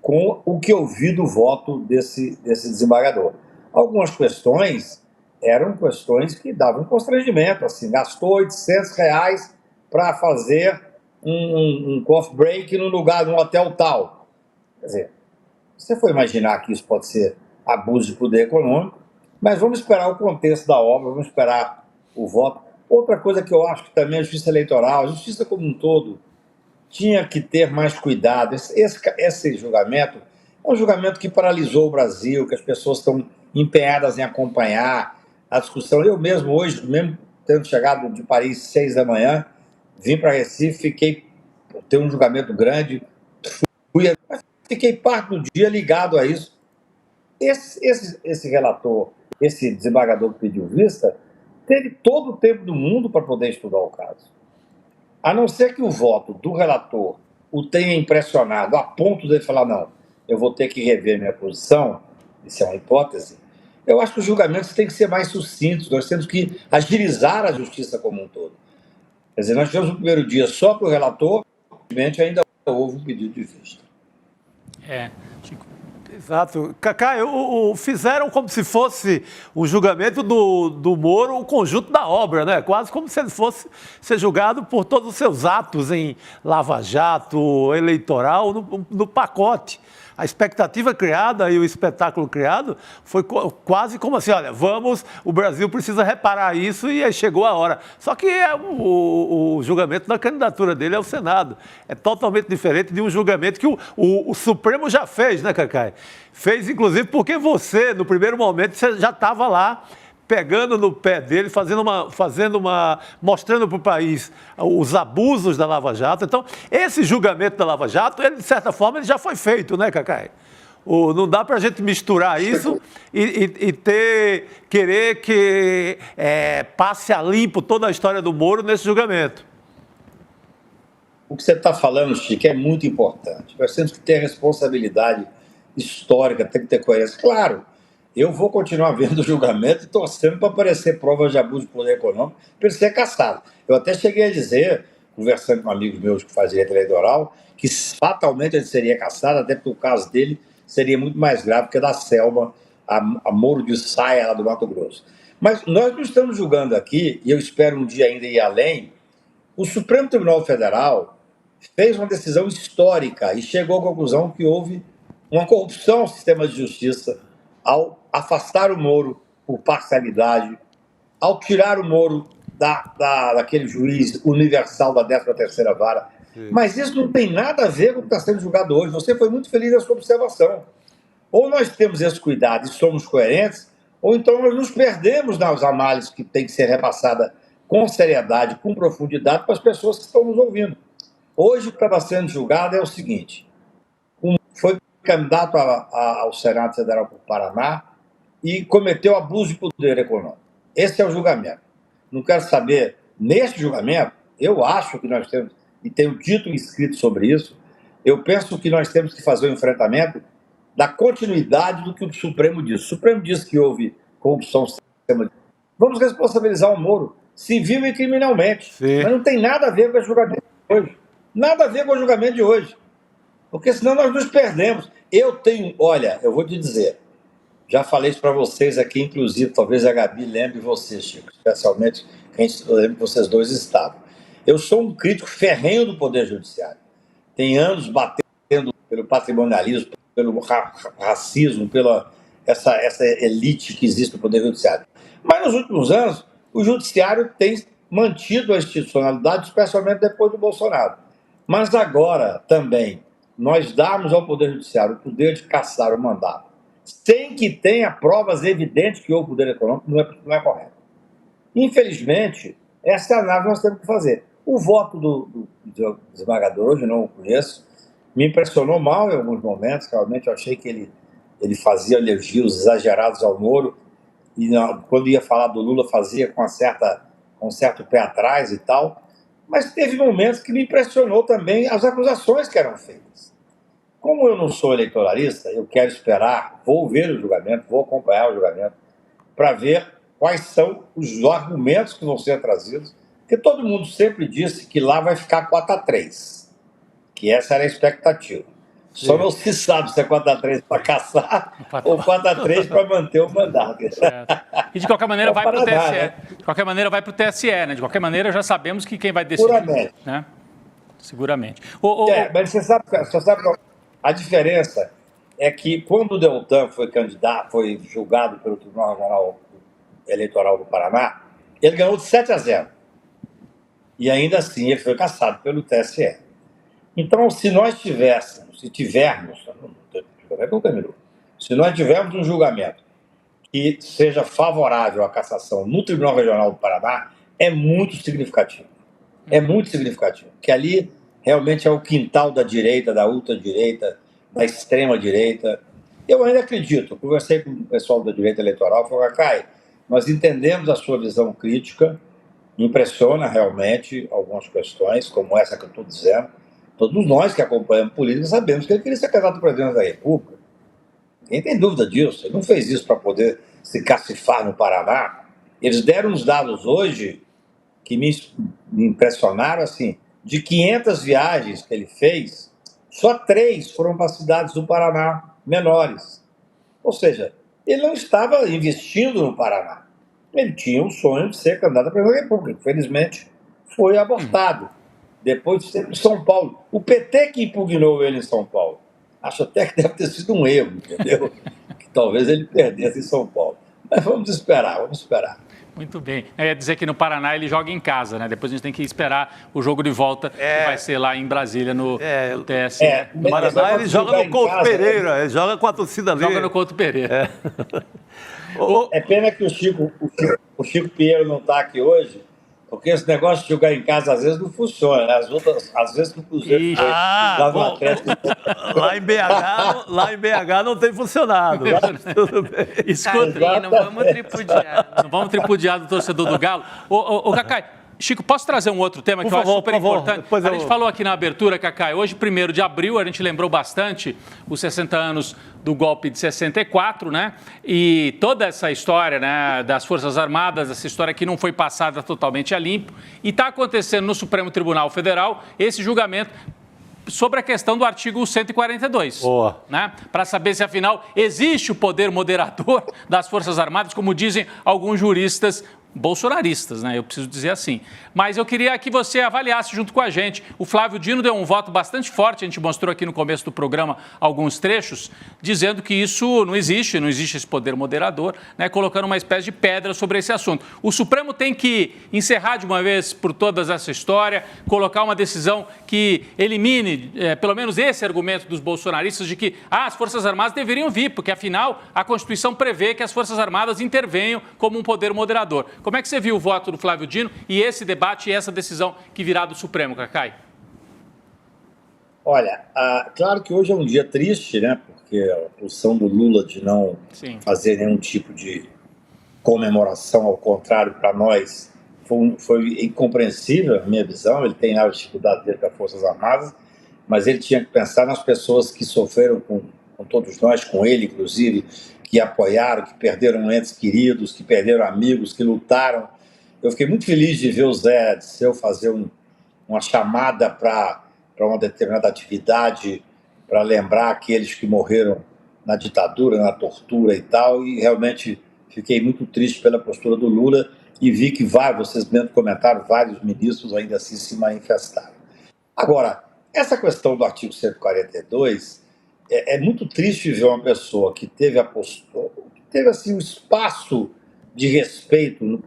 com o que eu vi do voto desse desembargador. Algumas questões eram questões que davam constrangimento, assim, gastou R$800 para fazer um coffee break num lugar, num hotel tal. Quer dizer, você for imaginar que isso pode ser abuso de poder econômico, mas vamos esperar o contexto da obra, vamos esperar o voto. Outra coisa que eu acho que também a justiça eleitoral, a justiça como um todo, tinha que ter mais cuidado. Esse julgamento é um julgamento que paralisou o Brasil, que as pessoas estão empenhadas em acompanhar a discussão. Eu mesmo hoje, mesmo tendo chegado de Paris 6 da manhã, vim para Recife, tem um julgamento grande, fiquei parte do dia ligado a isso. Esse relator, esse desembargador que pediu vista, teve todo o tempo do mundo para poder estudar o caso. A não ser que o voto do relator o tenha impressionado a ponto de ele falar, não, eu vou ter que rever minha posição, isso é uma hipótese, eu acho que os julgamentos têm que ser mais sucintos, nós temos que agilizar a justiça como um todo. Quer dizer, nós tivemos o primeiro dia só para o relator, infelizmente ainda houve um pedido de vista. Chico. Exato. Cacá, fizeram como se fosse o julgamento do Moro, o conjunto da obra, né? Quase como se ele fosse ser julgado por todos os seus atos em Lava Jato, eleitoral, no pacote. A expectativa criada e o espetáculo criado foi quase como assim, olha, o Brasil precisa reparar isso e aí chegou a hora. Só que o julgamento da candidatura dele ao Senado é totalmente diferente de um julgamento que o Supremo já fez, né, Cacá? Fez, inclusive, porque você, no primeiro momento, você já estava lá pegando no pé dele, mostrando para o país os abusos da Lava Jato. Então, esse julgamento da Lava Jato, ele, de certa forma, ele já foi feito, né, Cacá? Não dá para a gente misturar isso e querer que passe a limpo toda a história do Moro nesse julgamento. O que você está falando, Chico, é muito importante. Nós temos que ter responsabilidade histórica, tem que ter coerência. Claro, eu vou continuar vendo o julgamento e torcendo para aparecer provas de abuso de poder econômico para ele ser cassado. Eu até cheguei a dizer, conversando com amigos meus que fazem direito eleitoral, que fatalmente ele seria cassado, até porque o caso dele seria muito mais grave que a da Selma, a Moro de Saia, lá do Mato Grosso. Mas nós não estamos julgando aqui, e eu espero um dia ainda ir além, o Supremo Tribunal Federal fez uma decisão histórica e chegou à conclusão que houve uma corrupção no sistema de justiça ao afastar o Moro por parcialidade, ao tirar o Moro daquele juiz universal da 13ª Vara. Sim. Mas isso não tem nada a ver com o que está sendo julgado hoje. Você foi muito feliz na sua observação. Ou nós temos esse cuidado e somos coerentes, ou então nós nos perdemos nas análises que tem que ser repassada com seriedade, com profundidade para as pessoas que estão nos ouvindo. Hoje o que estava sendo julgado é o seguinte: foi candidato ao Senado Federal por Paraná e cometeu abuso de poder econômico. Esse é o julgamento. Não quero saber, neste julgamento, eu acho que nós temos, e tenho dito e escrito sobre isso, eu penso que nós temos que fazer o enfrentamento da continuidade do que o Supremo diz. O Supremo diz que houve corrupção no sistema. Vamos responsabilizar o Moro, civil e criminalmente. Sim. Mas não tem nada a ver com o julgamento de hoje. Nada a ver com o julgamento de hoje. Porque senão nós nos perdemos. Olha, eu vou te dizer, já falei isso para vocês aqui, inclusive, talvez a Gabi lembre você, Chico, especialmente, eu lembro que vocês dois estavam. Eu sou um crítico ferrenho do Poder Judiciário. Tem anos batendo pelo patrimonialismo, pelo racismo, pela essa elite que existe no Poder Judiciário. Mas nos últimos anos, o Judiciário tem mantido a institucionalidade, especialmente depois do Bolsonaro. Mas agora também nós damos ao Poder Judiciário o poder de cassar o mandato, sem que tenha provas evidentes que houve poder econômico, não é correto. Infelizmente, essa é a análise que nós temos que fazer. O voto do desembargador, hoje não o conheço, me impressionou mal em alguns momentos, realmente eu achei que ele fazia elogios exagerados ao Moro, e quando ia falar do Lula fazia com um certo pé atrás e tal, mas teve momentos que me impressionou também as acusações que eram feitas. Como eu não sou eleitoralista, eu quero esperar, vou ver o julgamento, vou acompanhar o julgamento, para ver quais são os argumentos que vão ser trazidos, porque todo mundo sempre disse que lá vai ficar 4-3, que essa era a expectativa. Sim. Só não se sabe se é 4-3 para caçar ou 4-3 para manter o mandato. E de qualquer maneira vai para o TSE. Né? De qualquer maneira vai para o TSE, né? De qualquer maneira já sabemos que quem vai decidir. Seguramente. Né? Seguramente. Mas você sabe a diferença é que quando o Deltan foi julgado pelo Tribunal Regional Eleitoral do Paraná, ele ganhou de 7-0. E ainda assim ele foi cassado pelo TSE. Então, se nós tivermos um julgamento que seja favorável à cassação no Tribunal Regional do Paraná, é muito significativo. É muito significativo. Porque ali realmente é o quintal da direita, da ultradireita, da extrema-direita. Eu ainda acredito, conversei com o pessoal da direita eleitoral, falei, Cacai, nós entendemos a sua visão crítica, impressiona realmente algumas questões, como essa que eu estou dizendo. Todos nós que acompanhamos política sabemos que ele queria ser candidato a presidente da República. Quem tem dúvida disso? Ele não fez isso para poder se cacifar no Paraná. Eles deram uns dados hoje que me impressionaram, assim, de 500 viagens que ele fez, só 3 foram para cidades do Paraná menores. Ou seja, ele não estava investindo no Paraná. Ele tinha o sonho de ser candidato a presidente da República. Infelizmente, foi abortado. Depois de ser em São Paulo. O PT que impugnou ele em São Paulo. Acho até que deve ter sido um erro, entendeu? Que talvez ele perdesse em São Paulo. Mas vamos esperar. Muito bem. Eu ia dizer que no Paraná ele joga em casa, né? Depois a gente tem que esperar o jogo de volta, que vai ser lá em Brasília, no TSE. No Paraná ele joga no Couto Pereira, ele joga com a torcida dele. Joga no Couto Pereira. É pena que o Chico Pinheiro não está aqui hoje, porque esse negócio de jogar em casa às vezes não funciona, né? Às vezes que o Cruzeiro lá no Atlético. Lá em BH não tem funcionado. Tudo bem. Escuta, não vamos tripudiar. Não vamos tripudiar do torcedor do Galo. Ô Cacai, Chico, posso trazer um outro tema que eu acho super importante? A gente falou aqui na abertura, Cacai, hoje, 1º de abril, a gente lembrou bastante os 60 anos do golpe de 64, né? E toda essa história, né, das Forças Armadas, essa história que não foi passada totalmente a limpo. E está acontecendo no Supremo Tribunal Federal esse julgamento sobre a questão do artigo 142, né? Para saber se, afinal, existe o poder moderador das Forças Armadas, como dizem alguns juristas bolsonaristas, né? Eu preciso dizer assim. Mas eu queria que você avaliasse junto com a gente. O Flávio Dino deu um voto bastante forte, a gente mostrou aqui no começo do programa alguns trechos, dizendo que isso não existe esse poder moderador, né? Colocando uma espécie de pedra sobre esse assunto. O Supremo tem que encerrar de uma vez por todas essa história, colocar uma decisão que elimine, pelo menos esse argumento dos bolsonaristas de que as Forças Armadas deveriam vir, porque afinal a Constituição prevê que as Forças Armadas intervenham como um poder moderador. Como é que você viu o voto do Flávio Dino e esse debate e essa decisão que virá do Supremo, Cacai? Olha, claro que hoje é um dia triste, né? Porque a posição do Lula de não fazer nenhum tipo de comemoração, ao contrário, para nós, foi incompreensível, na minha visão. Ele tem lá a dificuldade dele com as Forças Armadas, mas ele tinha que pensar nas pessoas que sofreram com todos nós, com ele, inclusive, que apoiaram, que perderam entes queridos, que perderam amigos, que lutaram. Eu fiquei muito feliz de ver o Zé Disseu fazer uma chamada para uma determinada atividade, para lembrar aqueles que morreram na ditadura, na tortura e tal, e realmente fiquei muito triste pela postura do Lula e vi que vocês mesmo comentaram, vários ministros ainda assim se manifestaram. Agora, essa questão do artigo 142, é muito triste ver uma pessoa que teve a postura, que teve assim, um espaço de respeito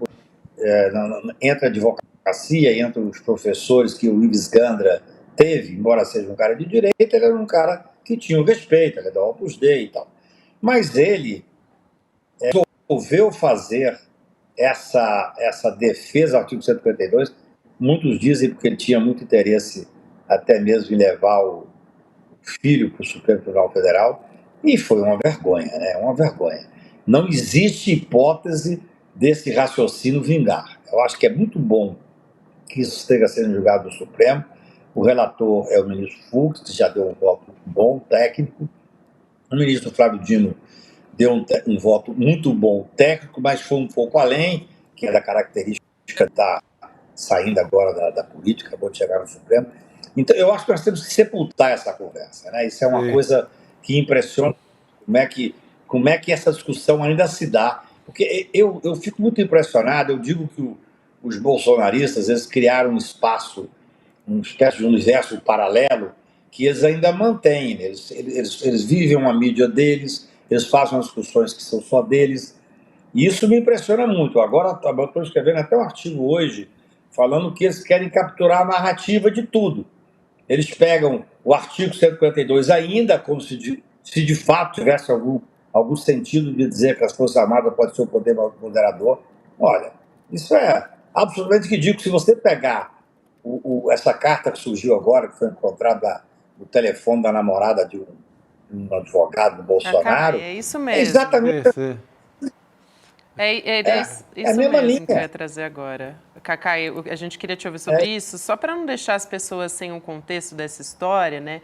entre a advocacia e entre os professores que o Ives Gandra teve, embora seja um cara de direita, ele era um cara que tinha o respeito, ele é da Opus Dei e tal. Mas ele resolveu fazer essa defesa do artigo 152, muitos dizem porque ele tinha muito interesse até mesmo em levar o filho para o Supremo Tribunal Federal, e foi uma vergonha, né? Uma vergonha. Não existe hipótese desse raciocínio vingar. Eu acho que é muito bom que isso esteja sendo julgado no Supremo. O relator é o ministro Fux, que já deu um voto bom, técnico. O ministro Flávio Dino deu um voto muito bom técnico, mas foi um pouco além, que é da característica que está saindo agora da política, acabou de chegar no Supremo. Então, eu acho que nós temos que sepultar essa conversa, né? Isso é uma coisa que impressiona como é que essa discussão ainda se dá. Porque eu fico muito impressionado, eu digo que os bolsonaristas, eles criaram um espaço, uma espécie de universo paralelo, que eles ainda mantêm. Eles vivem uma mídia deles, eles fazem umas discussões que são só deles, e isso me impressiona muito. Agora, eu estou escrevendo até um artigo hoje, falando que eles querem capturar a narrativa de tudo. Eles pegam o artigo 152 ainda, como se de fato tivesse algum sentido de dizer que as Forças Armadas podem ser o poder moderador. Olha, isso é absolutamente ridículo. Se você pegar essa carta que surgiu agora, que foi encontrada no telefone da namorada de um advogado do Bolsonaro... É isso mesmo. É exatamente... Isso a mesma mesmo linha que eu ia trazer agora. Cacai, a gente queria te ouvir sobre isso, só para não deixar as pessoas sem um contexto dessa história, né?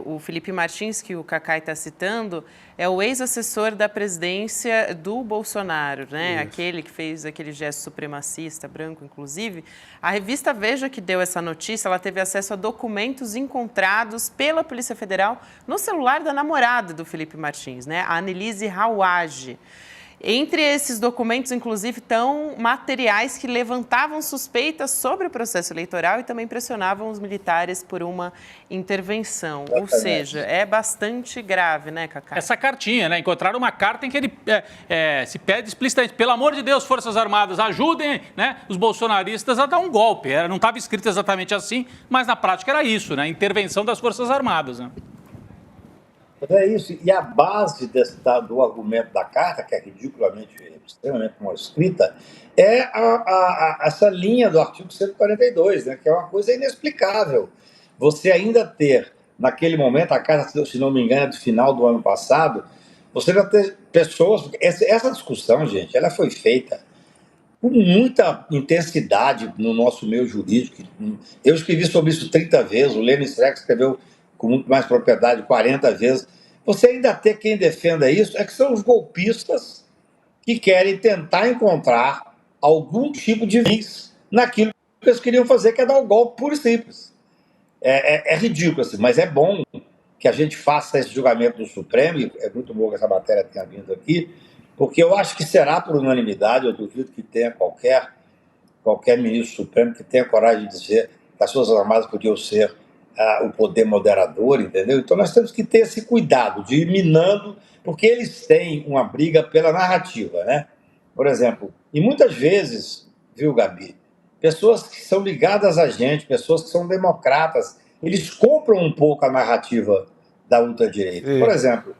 O Felipe Martins, que o Cacai está citando, é o ex-assessor da presidência do Bolsonaro, né? Aquele que fez aquele gesto supremacista, branco, inclusive. A revista Veja, que deu essa notícia, ela teve acesso a documentos encontrados pela Polícia Federal no celular da namorada do Felipe Martins, né? A Annelise Rawage. Entre esses documentos, inclusive, estão materiais que levantavam suspeitas sobre o processo eleitoral e também pressionavam os militares por uma intervenção. Ou seja, é bastante grave, né, Cacá? Essa cartinha, né? Encontraram uma carta em que ele se pede explicitamente, pelo amor de Deus, Forças Armadas, ajudem, né, os bolsonaristas a dar um golpe. Não estava escrito exatamente assim, mas na prática era isso, né? Intervenção das Forças Armadas, né? É isso, e a base do argumento da carta, que é ridiculamente, extremamente mal escrita, é essa linha do artigo 142, né, que é uma coisa inexplicável. Você ainda ter, naquele momento, a carta, se não me engano, é do final do ano passado, você vai ter pessoas... Essa discussão, gente, ela foi feita com muita intensidade no nosso meio jurídico. Eu escrevi sobre isso 30 vezes, o Lênin Streck escreveu com muito mais propriedade 40 vezes. Você ainda ter quem defenda isso, é que são os golpistas que querem tentar encontrar algum tipo de viés naquilo que eles queriam fazer, que é dar o golpe puro e simples. É ridículo, assim, mas é bom que a gente faça esse julgamento do Supremo, e é muito bom que essa matéria tenha vindo aqui, porque eu acho que será por unanimidade, eu duvido que tenha qualquer ministro supremo que tenha coragem de dizer que as Forças Armadas podiam ser o poder moderador, entendeu? Então nós temos que ter esse cuidado de ir minando, porque eles têm uma briga pela narrativa, né? Por exemplo, e muitas vezes, viu, Gabi, pessoas que são ligadas a gente, pessoas que são democratas, eles compram um pouco a narrativa da ultradireita. Por exemplo,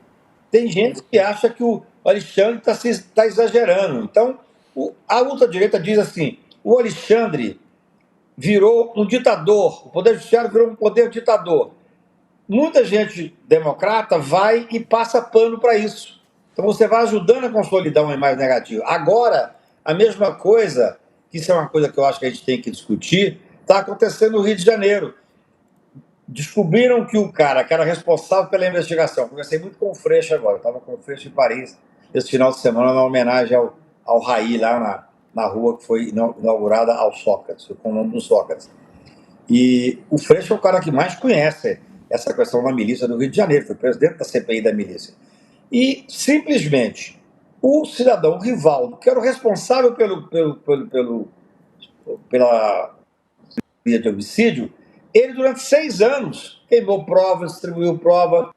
tem gente que acha que o Alexandre está exagerando. Então, a ultradireita diz assim, o Alexandre virou um ditador, o Poder Judiciário virou um poder ditador. Muita gente democrata vai e passa pano para isso. Então você vai ajudando a consolidar uma imagem negativa. Agora, a mesma coisa, que isso é uma coisa que eu acho que a gente tem que discutir, está acontecendo no Rio de Janeiro. Descobriram que o cara que era responsável pela investigação, conversei muito com o Freixo agora, eu estava com o Freixo em Paris esse final de semana, na homenagem ao Raí, lá na rua que foi inaugurada ao Sócrates, com o nome do Sócrates. E o Freixo é o cara que mais conhece essa questão da milícia do Rio de Janeiro, foi presidente da CPI da milícia. E, simplesmente, o cidadão Rivaldo, que era o responsável pela via de homicídio, ele, durante 6 anos, queimou prova, distribuiu prova,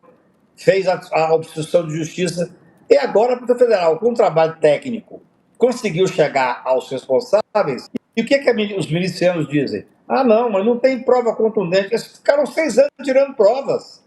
fez a obstrução de justiça, e agora a Polícia Federal, com um trabalho técnico, conseguiu chegar aos responsáveis. E o que os milicianos dizem? Ah, não, mas não tem prova contundente. Eles ficaram 6 anos tirando provas.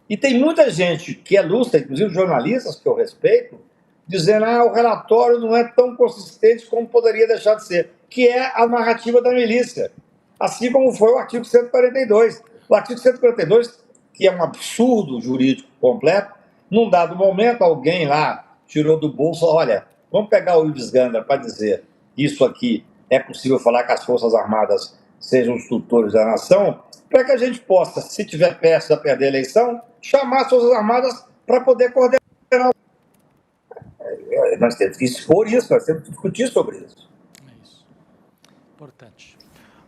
E tem muita gente que é lúcida, inclusive jornalistas que eu respeito, dizendo que o relatório não é tão consistente como poderia deixar de ser, que é a narrativa da milícia. Assim como foi o artigo 142. O artigo 142, que é um absurdo jurídico completo, num dado momento alguém lá tirou do bolso, olha, vamos pegar o Ives Gandra para dizer isso aqui, é possível falar que as Forças Armadas sejam os tutores da nação, para que a gente possa, se tiver perto de perder a eleição, chamar as Forças Armadas para poder coordenar. Nós temos que expor isso, nós temos que discutir sobre isso. É isso. Importante.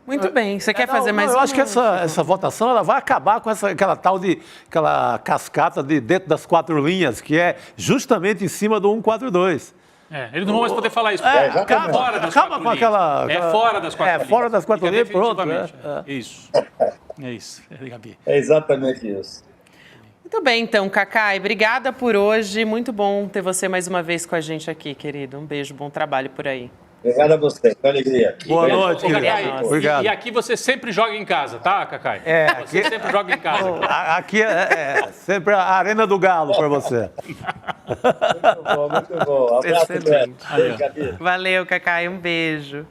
Muito bem. Você quer fazer mais uma? Eu acho que essa votação ela vai acabar com aquela cascata de dentro das 4 linhas, que é justamente em cima do 142. Eles não vão mais poder falar isso. Acaba com aquela... É fora das 4 linhas. É fora das 4 linhas, pronto. Isso. É isso, Gabi. É exatamente isso. Muito bem, então, Cacai, obrigada por hoje. Muito bom ter você mais uma vez com a gente aqui, querido. Um beijo, bom trabalho por aí. Obrigado a você, com alegria. Boa noite, Cacai. Obrigado. E aqui você sempre joga em casa, tá, Cacai? Você sempre joga em casa. Aqui é sempre a Arena do Galo para você. Muito bom. Abraço, Valeu, Cacai, um beijo.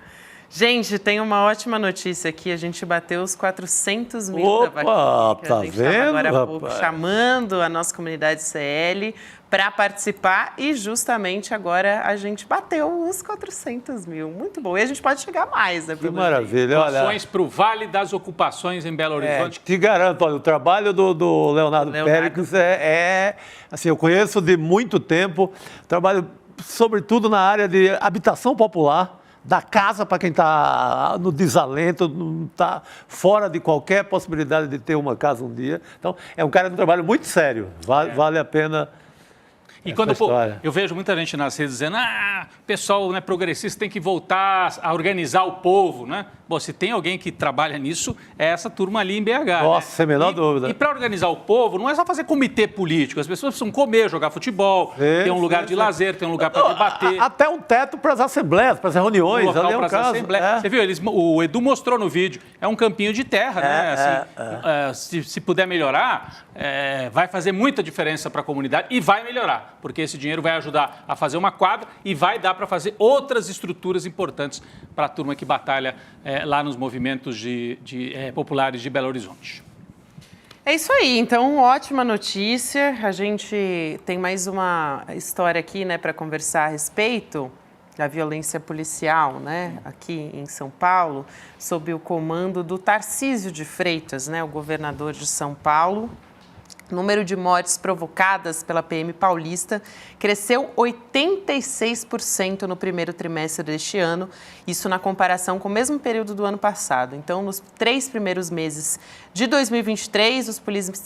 Gente, tem uma ótima notícia aqui. A gente bateu os 400 mil. Opa, tá vendo, agora há pouco, chamando a nossa comunidade CL para participar e justamente agora a gente bateu os 400 mil. Muito bom. E a gente pode chegar mais, né? Que maravilha. Olha, doações para o Vale das Ocupações em Belo Horizonte. Te garanto, olha, o trabalho do Leonardo Péricles assim, eu conheço de muito tempo, trabalho sobretudo na área de habitação popular, da casa para quem está no desalento, não está fora de qualquer possibilidade de ter uma casa um dia. Então, é um cara de um trabalho muito sério, vale a pena. E quando eu vejo muita gente nas redes dizendo, o pessoal progressista tem que voltar a organizar o povo, né? Bom, se tem alguém que trabalha nisso, é essa turma ali em BH. Nossa, sem a menor dúvida. E para organizar o povo, não é só fazer comitê político, as pessoas precisam comer, jogar futebol, ter um lugar de lazer, ter um lugar para debater. Até um teto para as assembleias, para as reuniões, ali é um caso. Você viu, o Edu mostrou no vídeo, é um campinho de terra, né? Se puder melhorar, vai fazer muita diferença para a comunidade e vai melhorar, porque esse dinheiro vai ajudar a fazer uma quadra e vai dar para fazer outras estruturas importantes para a turma que batalha lá nos movimentos populares de Belo Horizonte. É isso aí, então ótima notícia. A gente tem mais uma história aqui, né, para conversar a respeito da violência policial, né, aqui em São Paulo, sob o comando do Tarcísio de Freitas, né, o governador de São Paulo. O número de mortes provocadas pela PM paulista cresceu 86% no primeiro trimestre deste ano, isso na comparação com o mesmo período do ano passado. Então, nos 3 primeiros meses de 2023,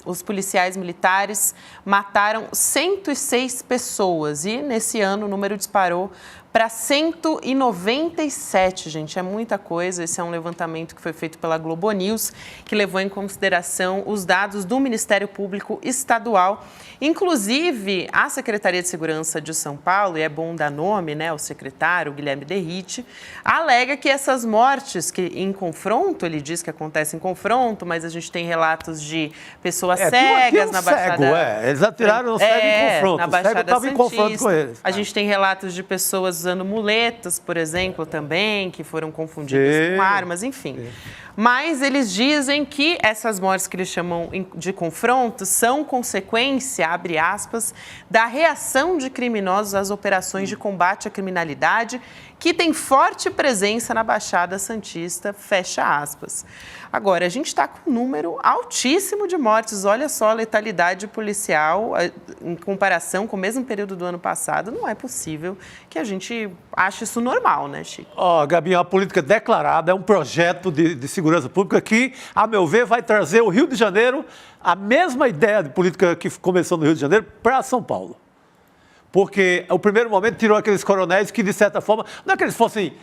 os policiais militares mataram 106 pessoas e, nesse ano, o número disparou para 197, gente, é muita coisa. Esse é um levantamento que foi feito pela Globo News, que levou em consideração os dados do Ministério Público Estadual. Inclusive, a Secretaria de Segurança de São Paulo, e é bom dar nome, né, o secretário, o Guilherme Derrite, alega que essas mortes que em confronto, ele diz que acontecem em confronto, mas a gente tem relatos de pessoas cegas na Baixada... Eles atiraram o cego em confronto, na Baixada o cego estava em confronto com eles. A gente tem relatos de pessoas usando muletas, por exemplo, também, que foram confundidas com armas, enfim. Mas eles dizem que essas mortes que eles chamam de confronto são consequência, abre aspas, da reação de criminosos às operações de combate à criminalidade, que tem forte presença na Baixada Santista, fecha aspas. Agora, a gente está com um número altíssimo de mortes. Olha só a letalidade policial em comparação com o mesmo período do ano passado. Não é possível que a gente ache isso normal, né, Chico? Gabi, a política declarada é um projeto de segurança pública que, a meu ver, vai trazer o Rio de Janeiro, a mesma ideia de política que começou no Rio de Janeiro, para São Paulo. Porque o primeiro momento tirou aqueles coronéis que, de certa forma, não é que eles fossem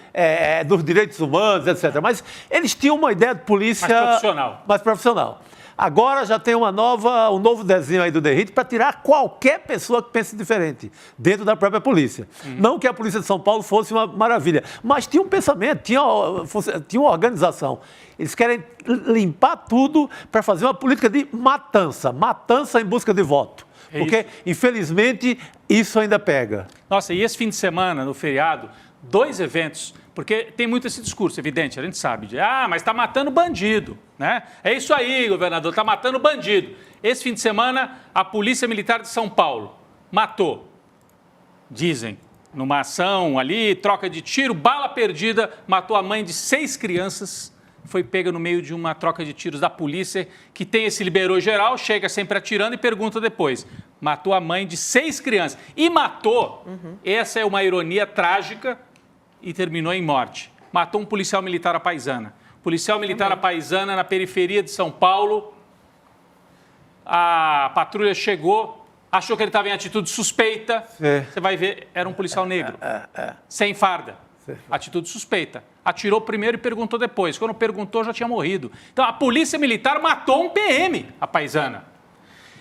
dos direitos humanos, etc., mas eles tinham uma ideia de polícia... Mais profissional. Agora já tem um novo desenho aí do Derrite para tirar qualquer pessoa que pense diferente dentro da própria polícia. Não que a Polícia de São Paulo fosse uma maravilha, mas tinha um pensamento, tinha uma organização. Eles querem limpar tudo para fazer uma política de matança em busca de voto. Porque, infelizmente, isso ainda pega. Nossa, e esse fim de semana, no feriado, 2 eventos, porque tem muito esse discurso, evidente, a gente sabe, mas está matando bandido, né? É isso aí, governador, está matando bandido. Esse fim de semana, a Polícia Militar de São Paulo matou, dizem, numa ação ali, troca de tiro, bala perdida, matou a mãe de 6 crianças, foi pega no meio de uma troca de tiros da polícia, que tem esse liberou geral, chega sempre atirando e pergunta depois. Matou a mãe de 6 crianças. E matou, essa é uma ironia trágica, e terminou em morte. Matou um policial militar à paisana. Policial militar à paisana na periferia de São Paulo. A patrulha chegou, achou que ele estava em atitude suspeita. Você vai ver, era um policial negro, sem farda. Atitude suspeita. Atirou primeiro e perguntou depois. Quando perguntou, já tinha morrido. Então, a polícia militar matou um PM, a paisana.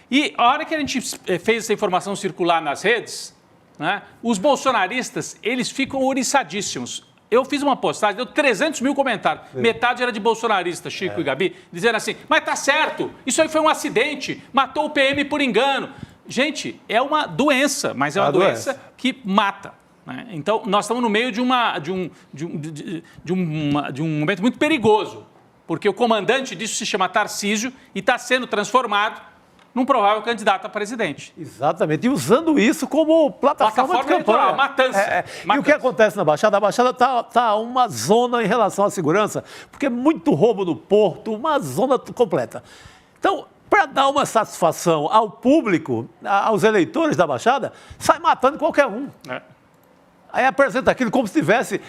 E a hora que a gente fez essa informação circular nas redes, né, os bolsonaristas, eles ficam ouriçadíssimos. Eu fiz uma postagem, deu 300 mil comentários. Metade era de bolsonaristas, Chico e Gabi, dizendo assim, mas tá certo, isso aí foi um acidente, matou o PM por engano. Gente, é uma doença, mas é uma doença que mata. Então, nós estamos no meio de um momento muito perigoso, porque o comandante disso se chama Tarcísio e está sendo transformado num provável candidato a presidente. Exatamente, e usando isso como plataforma de campanha. Eleitoral, matança. E o que acontece na Baixada? A Baixada está uma zona em relação à segurança, porque é muito roubo no porto, uma zona completa. Então, para dar uma satisfação ao público, aos eleitores da Baixada, sai matando qualquer um. Aí apresenta aquilo como se tivesse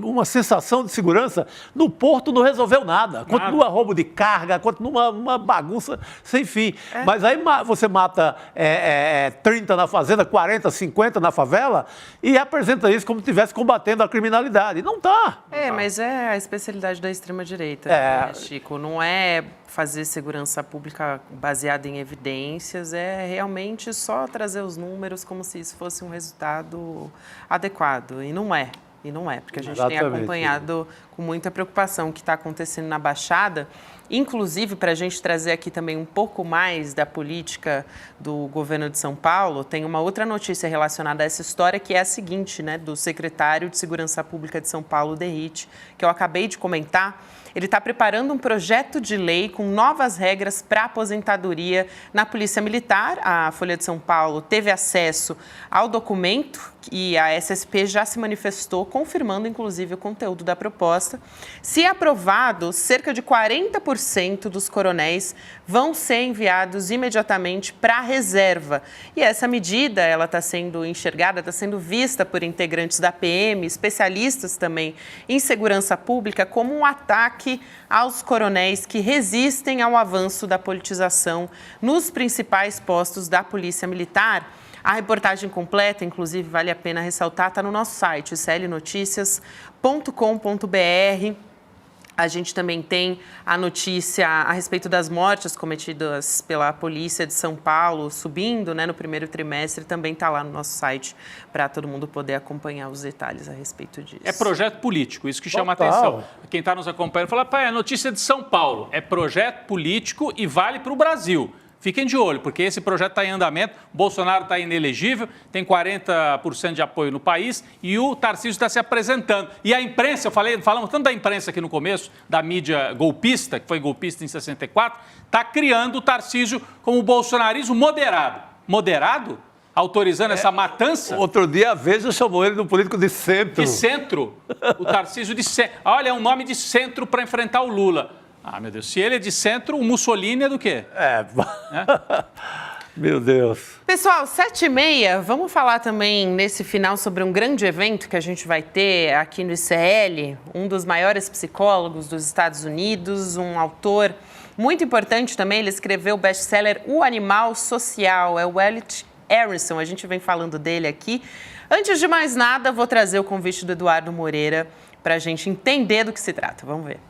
uma sensação de segurança. No porto não resolveu nada. Continua roubo de carga, continua uma bagunça sem fim. Mas aí você mata 30 na fazenda, 40, 50 na favela e apresenta isso como se estivesse combatendo a criminalidade. Não está. Mas é a especialidade da extrema-direita, né, Chico? Não é fazer segurança pública baseada em evidências, é realmente só trazer os números como se isso fosse um resultado adequado. E não é, porque a gente tem acompanhado com muita preocupação o que está acontecendo na Baixada. Inclusive, para a gente trazer aqui também um pouco mais da política do governo de São Paulo, tem uma outra notícia relacionada a essa história, que é a seguinte, né, do secretário de Segurança Pública de São Paulo, Derrite, que eu acabei de comentar. Ele está preparando um projeto de lei com novas regras para aposentadoria na Polícia Militar. A Folha de São Paulo teve acesso ao documento e a SSP já se manifestou, confirmando, inclusive, o conteúdo da proposta. Se aprovado, cerca de 40% dos coronéis vão ser enviados imediatamente para a reserva. E essa medida, ela está sendo enxergada, está sendo vista por integrantes da PM, especialistas também em segurança pública, como um ataque aos coronéis que resistem ao avanço da politização nos principais postos da Polícia Militar. A reportagem completa, inclusive, vale a pena ressaltar, está no nosso site, iclnoticias.com.br. A gente também tem a notícia a respeito das mortes cometidas pela Polícia de São Paulo, subindo, né, no primeiro trimestre, também está lá no nosso site para todo mundo poder acompanhar os detalhes a respeito disso. É projeto político, isso que chama a atenção. Quem está nos acompanhando fala, pai, é notícia de São Paulo. É projeto político e vale para o Brasil. Fiquem de olho, porque esse projeto está em andamento, o Bolsonaro está inelegível, tem 40% de apoio no país e o Tarcísio está se apresentando. E a imprensa, falamos tanto da imprensa aqui no começo, da mídia golpista, que foi golpista em 64, está criando o Tarcísio como o bolsonarismo moderado. Moderado? Autorizando essa matança? Outro dia a Veja chamou ele de um político de centro. De centro? O Tarcísio de centro. Olha, é um nome de centro para enfrentar o Lula. Ah, meu Deus, se ele é de centro, o Mussolini é do quê? Meu Deus. Pessoal, 7h30, vamos falar também nesse final sobre um grande evento que a gente vai ter aqui no ICL, um dos maiores psicólogos dos Estados Unidos, um autor muito importante também, ele escreveu o best-seller O Animal Social, é o Elliot Aronson, a gente vem falando dele aqui. Antes de mais nada, vou trazer o convite do Eduardo Moreira para a gente entender do que se trata, vamos ver.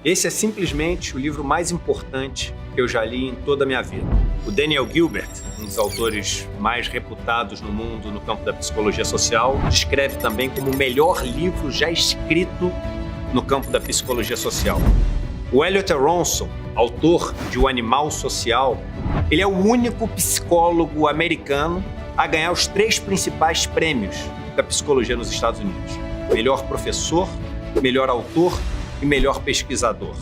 Esse é simplesmente o livro mais importante que eu já li em toda a minha vida. O Daniel Gilbert, um dos autores mais reputados no mundo no campo da psicologia social, descreve também como o melhor livro já escrito no campo da psicologia social. O Elliot Aronson, autor de O Animal Social, ele é o único psicólogo americano a ganhar os 3 principais prêmios da psicologia nos Estados Unidos. Melhor professor, melhor autor e melhor pesquisador.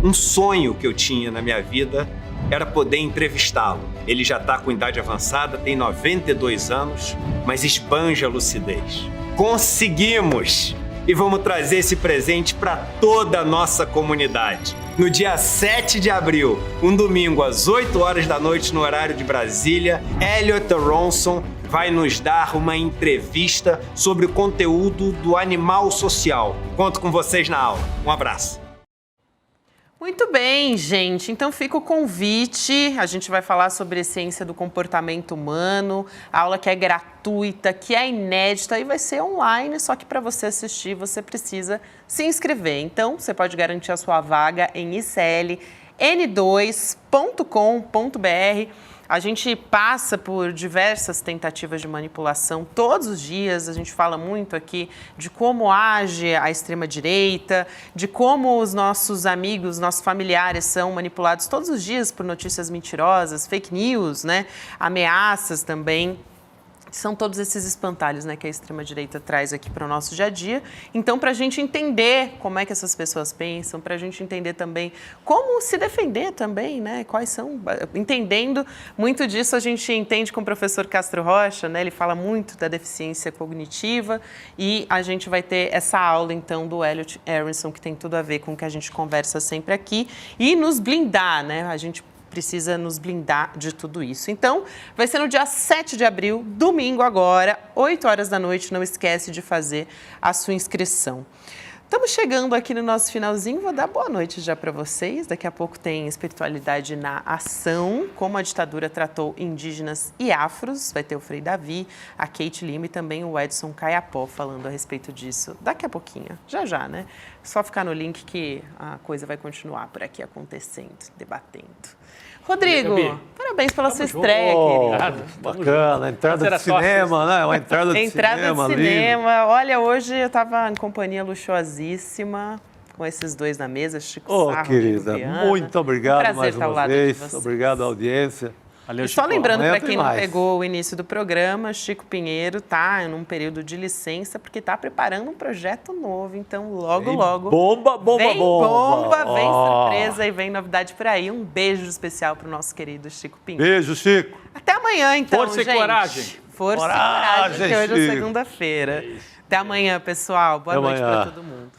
Um sonho que eu tinha na minha vida era poder entrevistá-lo. Ele já está com idade avançada, tem 92 anos, mas esbanja a lucidez. Conseguimos! E vamos trazer esse presente para toda a nossa comunidade. No dia 7 de abril, um domingo, às 8 horas da noite, no horário de Brasília, Elliot Aronson vai nos dar uma entrevista sobre o conteúdo do Animal Social. Conto com vocês na aula. Um abraço. Muito bem, gente. Então fica o convite. A gente vai falar sobre a ciência do comportamento humano, aula que é gratuita, que é inédita e vai ser online, só que para você assistir você precisa se inscrever. Então você pode garantir a sua vaga em icln2.com.br. A gente passa por diversas tentativas de manipulação todos os dias. A gente fala muito aqui de como age a extrema-direita, de como os nossos amigos, nossos familiares são manipulados todos os dias por notícias mentirosas, fake news, né? Ameaças também. São todos esses espantalhos, né, que a extrema-direita traz aqui para o nosso dia a dia. Então, para a gente entender como é que essas pessoas pensam, para a gente entender também como se defender também, né, quais são... Entendendo muito disso, a gente entende com o professor Castro Rocha, né, ele fala muito da deficiência cognitiva e a gente vai ter essa aula, então, do Elliot Aronson, que tem tudo a ver com o que a gente conversa sempre aqui e nos blindar, né, a gente precisa nos blindar de tudo isso. Então, vai ser no dia 7 de abril, domingo agora, 8 horas da noite. Não esquece de fazer a sua inscrição. Estamos chegando aqui no nosso finalzinho, vou dar boa noite já para vocês. Daqui a pouco tem Espiritualidade na Ação, como a ditadura tratou indígenas e afros. Vai ter o Frei Davi, a Kate Lima e também o Edson Caiapó falando a respeito disso. Daqui a pouquinho, já, né? Só ficar no link que a coisa vai continuar por aqui acontecendo, debatendo. Rodrigo, parabéns pela sua estreia, querido. Bacana, entrada de cinema, né? Uma entrada de cinema. Olha, hoje eu estava em companhia luxuosíssima, com esses dois na mesa, Chico Sarro, querida, muito obrigado mais uma vez. Obrigado à audiência. Valeu, Chico. Só lembrando para quem não pegou o início do programa, Chico Pinheiro está num período de licença porque está preparando um projeto novo. Então, logo. Bomba! Vem surpresa e vem novidade por aí. Um beijo especial para o nosso querido Chico Pinheiro. Beijo, Chico. Até amanhã, então, Força gente. e coragem. Força e coragem, que hoje é segunda-feira. Até amanhã, pessoal. Boa noite para todo mundo.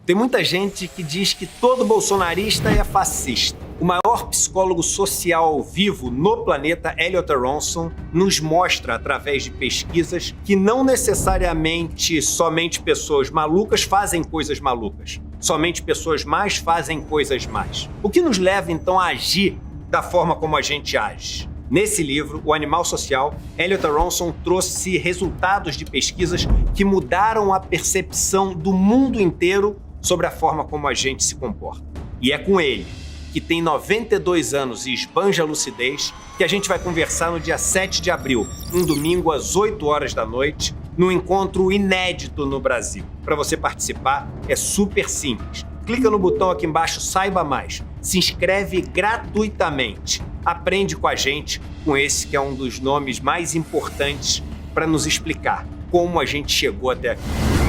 Tem muita gente que diz que todo bolsonarista é fascista. O maior psicólogo social vivo no planeta, Elliot Aronson, nos mostra, através de pesquisas, que não necessariamente somente pessoas malucas fazem coisas malucas. Somente pessoas más fazem coisas más. O que nos leva, então, a agir da forma como a gente age? Nesse livro, O Animal Social, Elliot Aronson trouxe resultados de pesquisas que mudaram a percepção do mundo inteiro sobre a forma como a gente se comporta. E é com ele, que tem 92 anos e esbanja a lucidez, que a gente vai conversar no dia 7 de abril, um domingo às 8 horas da noite, num encontro inédito no Brasil. Para você participar, é super simples. Clica no botão aqui embaixo, saiba mais. Se inscreve gratuitamente. Aprende com a gente, com esse que é um dos nomes mais importantes para nos explicar como a gente chegou até aqui.